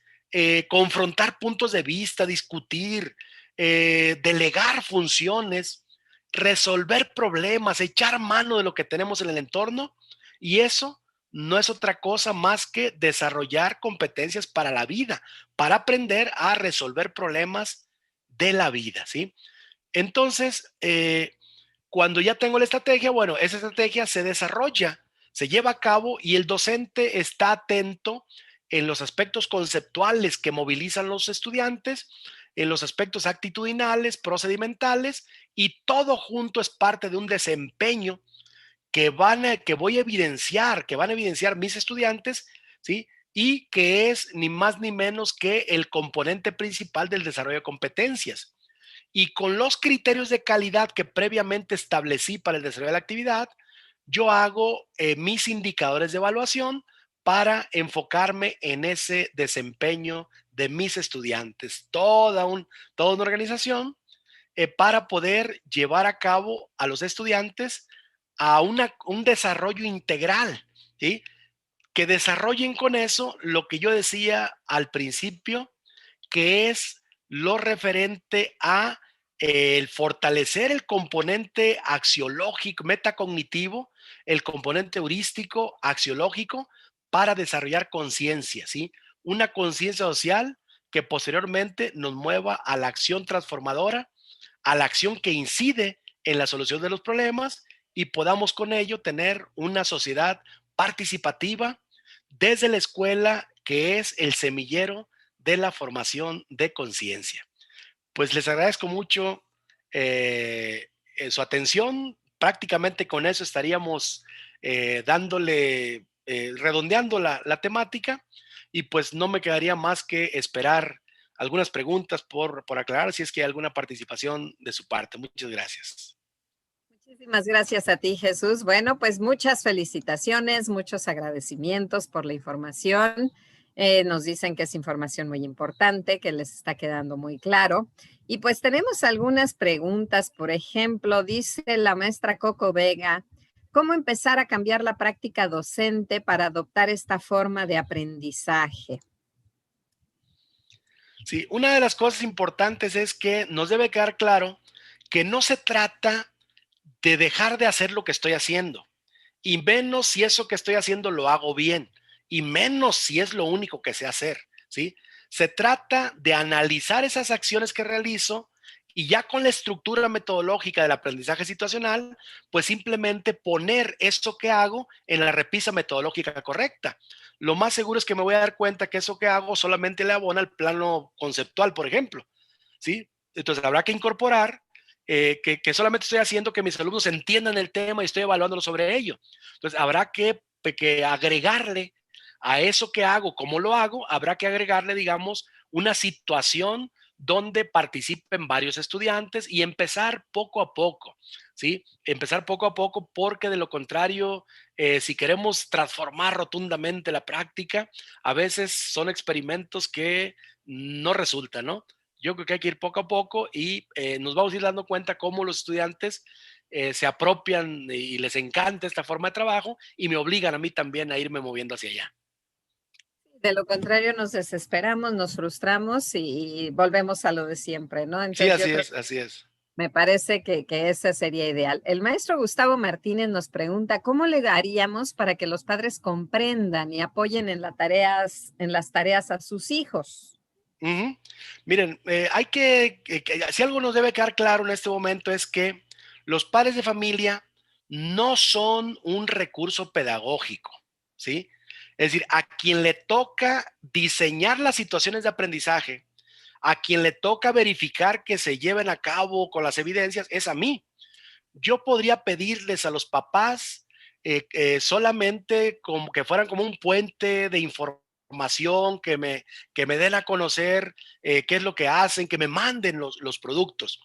confrontar puntos de vista, discutir, delegar funciones, resolver problemas, echar mano de lo que tenemos en el entorno. Y eso no es otra cosa más que desarrollar competencias para la vida, para aprender a resolver problemas de la vida, ¿sí? Entonces, cuando ya tengo la estrategia, bueno, esa estrategia se desarrolla, se lleva a cabo y el docente está atento en los aspectos conceptuales que movilizan los estudiantes, en los aspectos actitudinales, procedimentales, y todo junto es parte de un desempeño que voy a evidenciar, que van a evidenciar mis estudiantes, ¿sí? Y que es ni más ni menos que el componente principal del desarrollo de competencias. Y con los criterios de calidad que previamente establecí para el desarrollo de la actividad, yo hago mis indicadores de evaluación para enfocarme en ese desempeño de mis estudiantes, toda una organización para poder llevar a cabo a los estudiantes a un desarrollo integral, ¿sí? Que desarrollen con eso lo que yo decía al principio, que es lo referente a el fortalecer el componente axiológico, metacognitivo, el componente heurístico, axiológico, para desarrollar conciencia, ¿sí? Una conciencia social que posteriormente nos mueva a la acción transformadora, a la acción que incide en la solución de los problemas y podamos con ello tener una sociedad participativa desde la escuela, que es el semillero de la formación de conciencia. Pues les agradezco mucho su atención. Prácticamente con eso estaríamos dándole redondeando la temática, y pues no me quedaría más que esperar algunas preguntas por aclarar si es que hay alguna participación de su parte. Muchas gracias. Muchísimas gracias a ti, Jesús. Bueno, pues muchas felicitaciones, muchos agradecimientos por la información. Nos dicen que es información muy importante, que les está quedando muy claro. Y pues tenemos algunas preguntas. Por ejemplo, dice la maestra Coco Vega, ¿cómo empezar a cambiar la práctica docente para adoptar esta forma de aprendizaje? Sí, una de las cosas importantes es que nos debe quedar claro que no se trata de dejar de hacer lo que estoy haciendo, y menos si eso que estoy haciendo lo hago bien, y menos si es lo único que sé hacer, ¿sí? Se trata de analizar esas acciones que realizo, y ya con la estructura metodológica del aprendizaje situacional, pues simplemente poner eso que hago en la repisa metodológica correcta. Lo más seguro es que me voy a dar cuenta que eso que hago solamente le abona al plano conceptual, por ejemplo, ¿sí? Entonces habrá que incorporar que solamente estoy haciendo que mis alumnos entiendan el tema y estoy evaluándolo sobre ello. Entonces habrá que agregarle a eso que hago, como lo hago, habrá que agregarle, digamos, una situación donde participen varios estudiantes y empezar poco a poco, ¿sí? Empezar poco a poco, porque de lo contrario, si queremos transformar rotundamente la práctica, a veces son experimentos que no resultan, ¿no? Yo creo que hay que ir poco a poco, y nos vamos a ir dando cuenta cómo los estudiantes se apropian y les encanta esta forma de trabajo, y me obligan a mí también a irme moviendo hacia allá. De lo contrario, nos desesperamos, nos frustramos y volvemos a lo de siempre, ¿no? Sí, Entonces yo así creo es, así es. me parece que ese sería ideal. El maestro Gustavo Martínez nos pregunta, ¿cómo le haríamos para que los padres comprendan y apoyen en las tareas a sus hijos? Ujú. Miren, si algo nos debe quedar claro en este momento es que los padres de familia no son un recurso pedagógico, ¿sí? Es decir, a quien le toca diseñar las situaciones de aprendizaje, a quien le toca verificar que se lleven a cabo con las evidencias, es a mí. Yo podría pedirles a los papás solamente como que fueran como un puente de información, que me den a conocer qué es lo que hacen, que me manden los productos.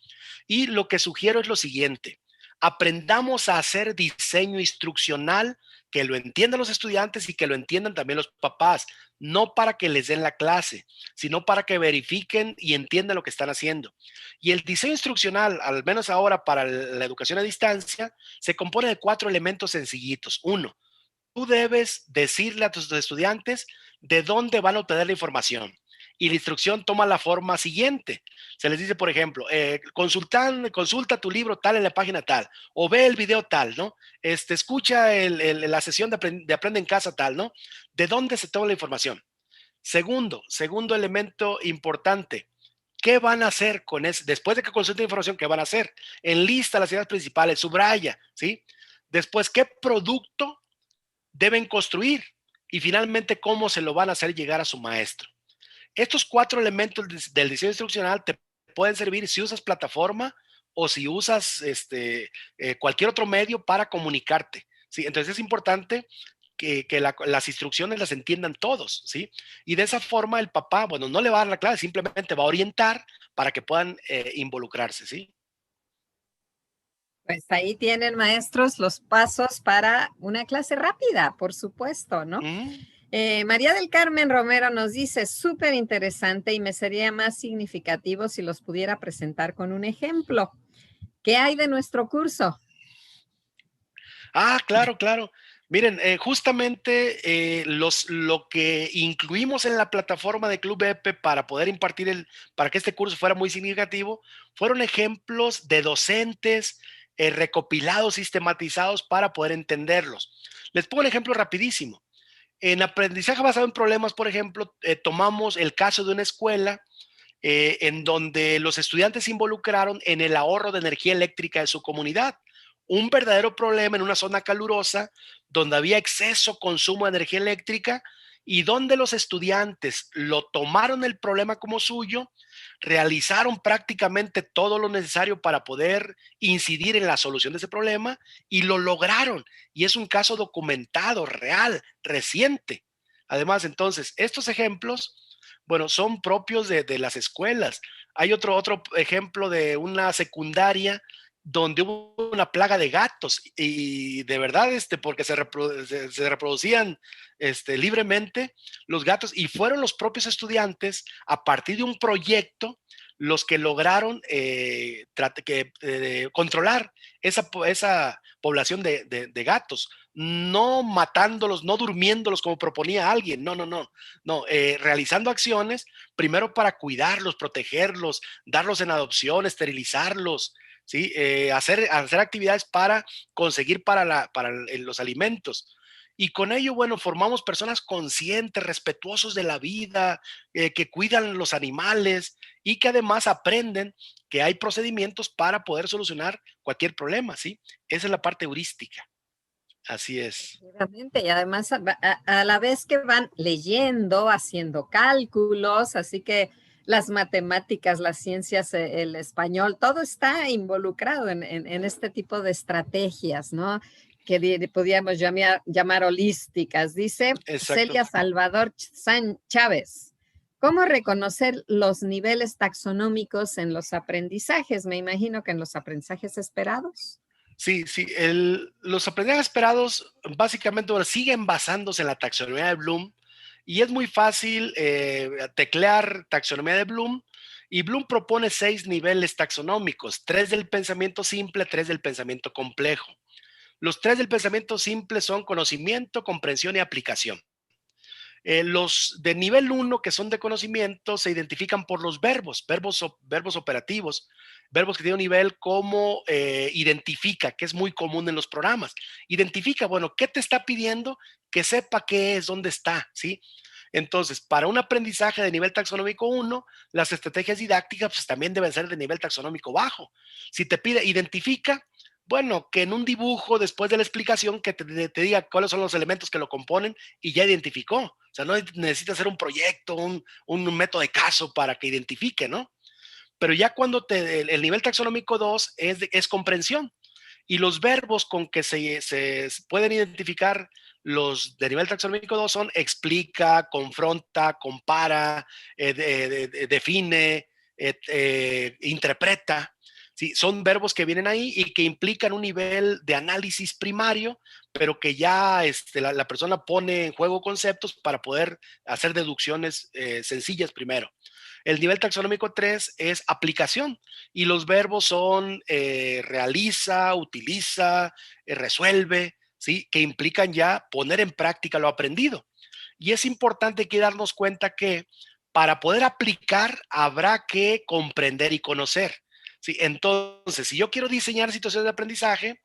Y lo que sugiero es lo siguiente: aprendamos a hacer diseño instruccional, que lo entiendan los estudiantes y que lo entiendan también los papás, no para que les den la clase, sino para que verifiquen y entiendan lo que están haciendo. Y el diseño instruccional, al menos ahora para la educación a distancia, se compone de 4 elementos sencillitos. Uno, tú debes decirle a tus estudiantes de dónde van a obtener la información. Y la instrucción toma la forma siguiente. Se les dice, por ejemplo, consulta tu libro tal en la página tal, o ve el video tal, ¿no? Escucha la sesión de Aprende en Casa tal, ¿no? ¿De dónde se toma la información? Segundo elemento importante: ¿qué van a hacer con eso? Después de que consulte información, ¿qué van a hacer? Enlista las ideas principales, subraya, ¿sí? Después, ¿qué producto deben construir? Y finalmente, ¿cómo se lo van a hacer llegar a su maestro? Estos 4 elementos del diseño instruccional te pueden servir si usas plataforma o si usas cualquier otro medio para comunicarte, ¿sí? Entonces es importante que las instrucciones las entiendan todos, ¿sí? Y de esa forma el papá, bueno, no le va a dar la clase, simplemente va a orientar para que puedan involucrarse, ¿sí? Pues ahí tienen, maestros, los pasos para una clase rápida, por supuesto, ¿no? Ujú. María del Carmen Romero nos dice, súper interesante y me sería más significativo si los pudiera presentar con un ejemplo. ¿Qué hay de nuestro curso? Ah, claro, claro. Miren, justamente lo que incluimos en la plataforma de Club EPE para poder para que este curso fuera muy significativo, fueron ejemplos de docentes recopilados, sistematizados para poder entenderlos. Les pongo un ejemplo rapidísimo. En aprendizaje basado en problemas, por ejemplo, tomamos el caso de una escuela en donde los estudiantes se involucraron en el ahorro de energía eléctrica de su comunidad. Un verdadero problema en una zona calurosa donde había exceso consumo de energía eléctrica, y donde los estudiantes lo tomaron el problema como suyo, realizaron prácticamente todo lo necesario para poder incidir en la solución de ese problema y lo lograron. Y es un caso documentado, real, reciente. Además, entonces, estos ejemplos, bueno, son propios de las escuelas. Hay otro ejemplo de una secundaria donde hubo una plaga de gatos y de verdad, porque se reproducían libremente los gatos y fueron los propios estudiantes a partir de un proyecto los que lograron controlar esa población de gatos, no matándolos, no durmiéndolos como proponía alguien, no, realizando acciones primero para cuidarlos, protegerlos, darlos en adopción, esterilizarlos, ¿sí? Hacer actividades para conseguir para los alimentos. Y con ello, bueno, formamos personas conscientes, respetuosos de la vida, que cuidan los animales y que además aprenden que hay procedimientos para poder solucionar cualquier problema, ¿sí? Esa es la parte heurística. Así es. Y además a la vez que van leyendo, haciendo cálculos, así que las matemáticas, las ciencias, el español, todo está involucrado en este tipo de estrategias, ¿no? Que podríamos llamar holísticas. Dice Exacto. Celia Salvador Chávez. ¿Cómo reconocer los niveles taxonómicos en los aprendizajes? Me imagino que en los aprendizajes esperados. Sí, los aprendizajes esperados básicamente siguen basándose en la taxonomía de Bloom y es muy fácil teclear taxonomía de Bloom y Bloom propone 6 niveles taxonómicos, 3 del pensamiento simple, 3 del pensamiento complejo. Los 3 del pensamiento simple son conocimiento, comprensión y aplicación. Los de nivel 1, que son de conocimiento, se identifican por los verbos operativos, verbos que tienen un nivel como identifica, que es muy común en los programas. Identifica, bueno, ¿qué te está pidiendo? Que sepa qué es, dónde está, ¿sí? Entonces, para un aprendizaje de nivel taxonómico 1, las estrategias didácticas pues, también deben ser de nivel taxonómico bajo. Si te pide identifica, bueno, que en un dibujo, después de la explicación, que te diga cuáles son los elementos que lo componen y ya identificó. O sea, no necesita hacer un proyecto, un método de caso para que identifique, ¿no? Pero ya cuando el nivel taxonómico 2 es comprensión. Y los verbos con que se pueden identificar los de nivel taxonómico 2 son explica, confronta, compara, define, interpreta. Sí, son verbos que vienen ahí y que implican un nivel de análisis primario, pero que ya la persona pone en juego conceptos para poder hacer deducciones sencillas primero. El nivel taxonómico 3 es aplicación y los verbos son realiza, utiliza, resuelve, ¿sí? Que implican ya poner en práctica lo aprendido. Y es importante que darnos cuenta que para poder aplicar habrá que comprender y conocer. ¿Sí? Entonces, si yo quiero diseñar situaciones de aprendizaje,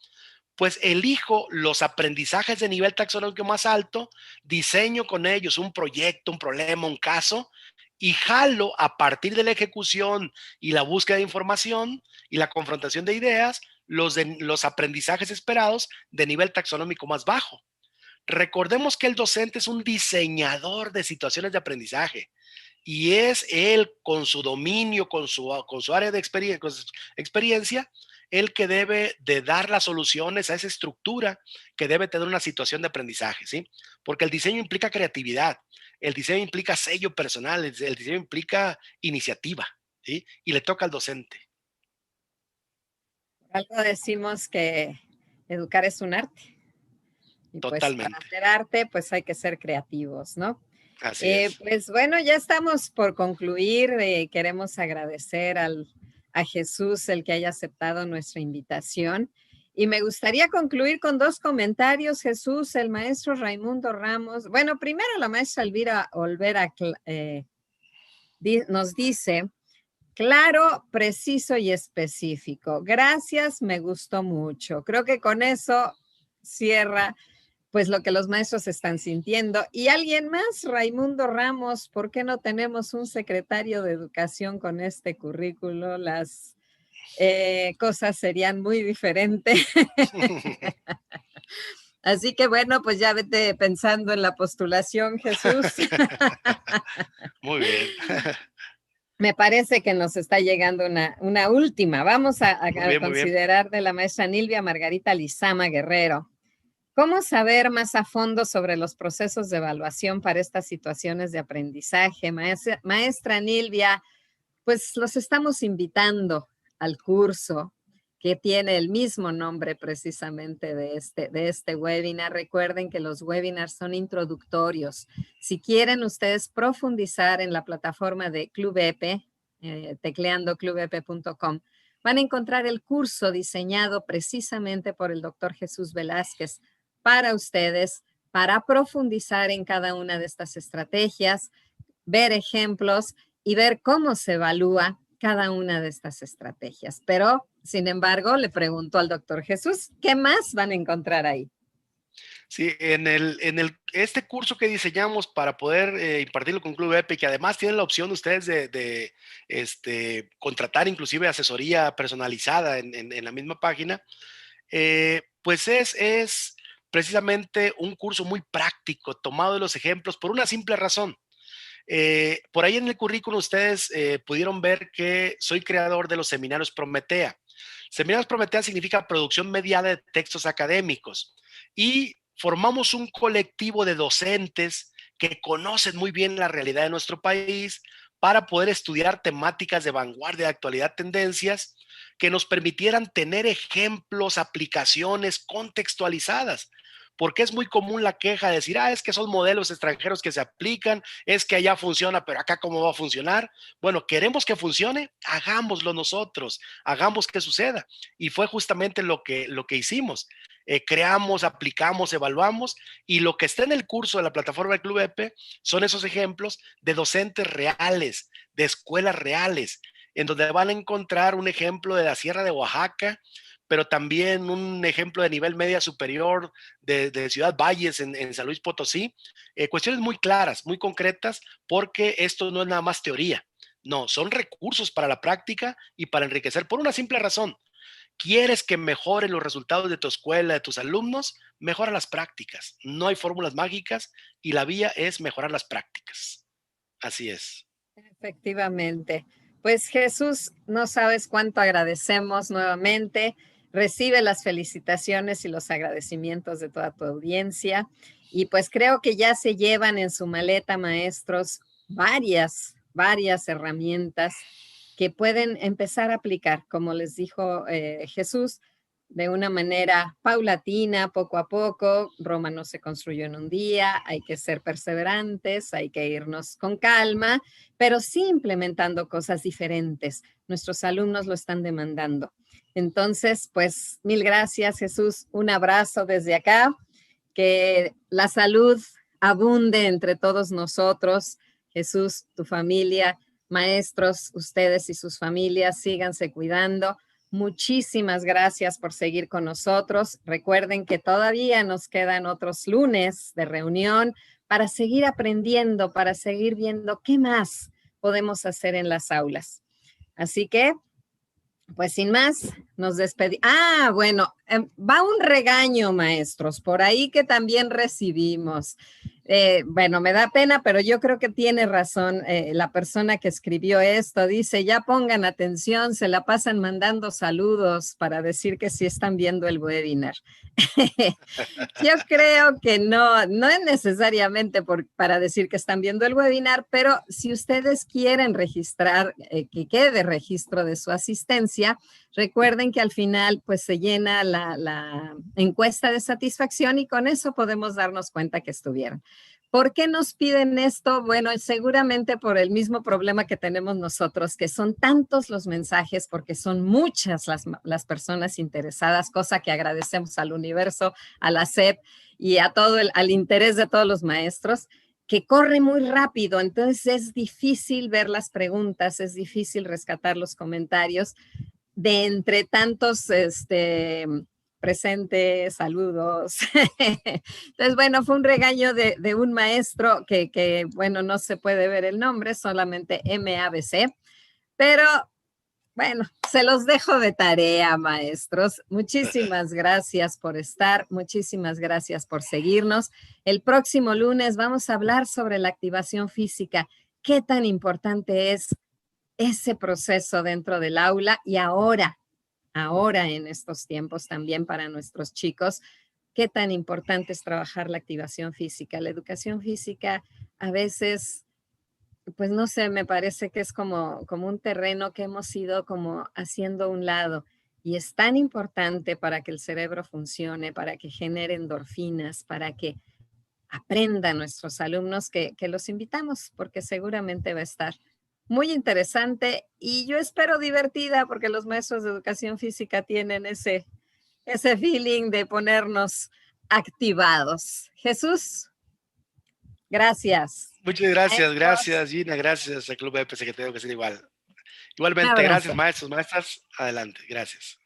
pues elijo los aprendizajes de nivel taxonómico más alto, diseño con ellos un proyecto, un problema, un caso, y jalo a partir de la ejecución y la búsqueda de información y la confrontación de ideas los aprendizajes esperados de nivel taxonómico más bajo. Recordemos que el docente es un diseñador de situaciones de aprendizaje y es él con su dominio, con su área de experiencia, el que debe de dar las soluciones a esa estructura que debe tener una situación de aprendizaje, ¿sí? Porque el diseño implica creatividad, el diseño implica sello personal, el diseño implica iniciativa, ¿sí? Y le toca al docente. Algo decimos que educar es un arte. Y pues para Totalmente. hacer arte, pues hay que ser creativos, ¿no? Así es. Pues bueno, ya estamos por concluir. Queremos agradecer a Jesús el que haya aceptado nuestra invitación. Y me gustaría concluir con 2 comentarios, Jesús, el maestro Raimundo Ramos. Bueno, primero la maestra Elvira Olvera nos dice, claro, preciso y específico. Gracias, me gustó mucho. Creo que con eso cierra pues lo que los maestros están sintiendo. Y alguien más, Raimundo Ramos, ¿por qué no tenemos un secretario de educación con este currículo? Las cosas serían muy diferentes. Así que bueno, pues ya vete pensando en la postulación, Jesús. Muy bien. Me parece que nos está llegando una última. Vamos Muy a bien, muy bien. considerar de la maestra Nilvia Margarita Lizama Guerrero. ¿Cómo saber más a fondo sobre los procesos de evaluación para estas situaciones de aprendizaje? Maestra Nilvia, pues los estamos invitando al curso que tiene el mismo nombre precisamente de este webinar. Recuerden que los webinars son introductorios. Si quieren ustedes profundizar en la plataforma de Club EPE, tecleando clubepe.com, van a encontrar el curso diseñado precisamente por el doctor Jesús Velázquez para ustedes, para profundizar en cada una de estas estrategias, ver ejemplos y ver cómo se evalúa cada una de estas estrategias. Pero, sin embargo, le pregunto al doctor Jesús, ¿qué más van a encontrar ahí? Sí, este curso que diseñamos para poder impartirlo con Club EPE, que además tienen la opción ustedes de contratar inclusive asesoría personalizada en la misma página, pues es precisamente un curso muy práctico, tomado de los ejemplos por una simple razón. Por ahí en el currículum ustedes pudieron ver que soy creador de los seminarios Prometea. Seminarios Prometea significa producción mediada de textos académicos y formamos un colectivo de docentes que conocen muy bien la realidad de nuestro país para poder estudiar temáticas de vanguardia, de actualidad, tendencias que nos permitieran tener ejemplos, aplicaciones contextualizadas. Porque es muy común la queja de decir, es que son modelos extranjeros que se aplican, es que allá funciona, pero acá cómo va a funcionar. Bueno, queremos que funcione, hagámoslo nosotros, hagamos que suceda. Y fue justamente lo que hicimos. Creamos, aplicamos, evaluamos, y lo que está en el curso de la plataforma del Club EPE son esos ejemplos de docentes reales, de escuelas reales, en donde van a encontrar un ejemplo de la Sierra de Oaxaca, pero también un ejemplo de nivel media superior de Ciudad Valles en San Luis Potosí. Cuestiones muy claras, muy concretas, porque esto no es nada más teoría. No, son recursos para la práctica y para enriquecer por una simple razón. ¿Quieres que mejoren los resultados de tu escuela, de tus alumnos? Mejora las prácticas. No hay fórmulas mágicas y la vía es mejorar las prácticas. Así es. Efectivamente. Pues Jesús, no sabes cuánto agradecemos nuevamente. Recibe las felicitaciones y los agradecimientos de toda tu audiencia. Y pues creo que ya se llevan en su maleta, maestros, varias herramientas que pueden empezar a aplicar, como les dijo Jesús, de una manera paulatina, poco a poco. Roma no se construyó en un día, hay que ser perseverantes, hay que irnos con calma, pero sí implementando cosas diferentes. Nuestros alumnos lo están demandando. Entonces, pues, mil gracias, Jesús. Un abrazo desde acá. Que la salud abunde entre todos nosotros. Jesús, tu familia, maestros, ustedes y sus familias, síganse cuidando. Muchísimas gracias por seguir con nosotros. Recuerden que todavía nos quedan otros lunes de reunión para seguir aprendiendo, para seguir viendo qué más podemos hacer en las aulas. Así que, pues sin más, nos despedimos. Bueno, va un regaño, maestros, por ahí que también recibimos. Bueno, me da pena, pero yo creo que tiene razón la persona que escribió esto. Dice, ya pongan atención, se la pasan mandando saludos para decir que sí están viendo el webinar. Yo creo que no es necesariamente para decir que están viendo el webinar, pero si ustedes quieren registrar, que quede registro de su asistencia, recuerden que al final pues se llena la encuesta de satisfacción y con eso podemos darnos cuenta que estuvieron. ¿Por qué nos piden esto? Bueno, seguramente por el mismo problema que tenemos nosotros, que son tantos los mensajes, porque son muchas las personas interesadas, cosa que agradecemos al universo, a la SEP y a al interés de todos los maestros, que corre muy rápido, entonces es difícil ver las preguntas, es difícil rescatar los comentarios de entre tantos presentes, saludos. Entonces, bueno, fue un regaño de un maestro que, bueno, no se puede ver el nombre, solamente MABC, pero bueno, Se los dejo de tarea, maestros. Muchísimas gracias por estar, muchísimas gracias por seguirnos. El próximo lunes vamos a hablar sobre la activación física. ¿Qué tan importante es ese proceso dentro del aula y ahora en estos tiempos también para nuestros chicos? ¿Qué tan importante es trabajar la activación física? La educación física a veces, pues no sé, me parece que es como un terreno que hemos ido como haciendo a un lado y es tan importante para que el cerebro funcione, para que genere endorfinas, para que aprendan nuestros alumnos que los invitamos porque seguramente va a estar muy interesante y yo espero divertida porque los maestros de educación física tienen ese feeling de ponernos activados. Jesús, gracias. Muchas gracias, Maestros, gracias Gina, gracias al Club EPS que tengo que ser igual. un Igualmente, gracias abrazo. maestros, maestras, adelante, gracias.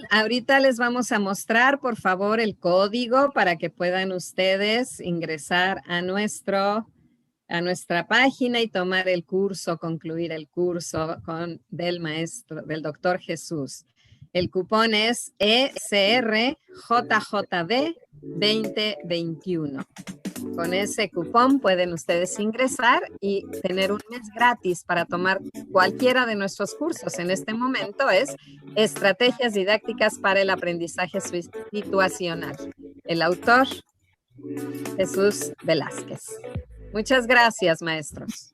Ahorita les vamos a mostrar, por favor, el código para que puedan ustedes ingresar a nuestra página y tomar el curso, concluir el curso del maestro, del doctor Jesús. El cupón es ECRJJB 2021. Con ese cupón pueden ustedes ingresar y tener un mes gratis para tomar cualquiera de nuestros cursos. En este momento es Estrategias Didácticas para el Aprendizaje Situacional. El autor, Jesús Velázquez. Muchas gracias, maestros.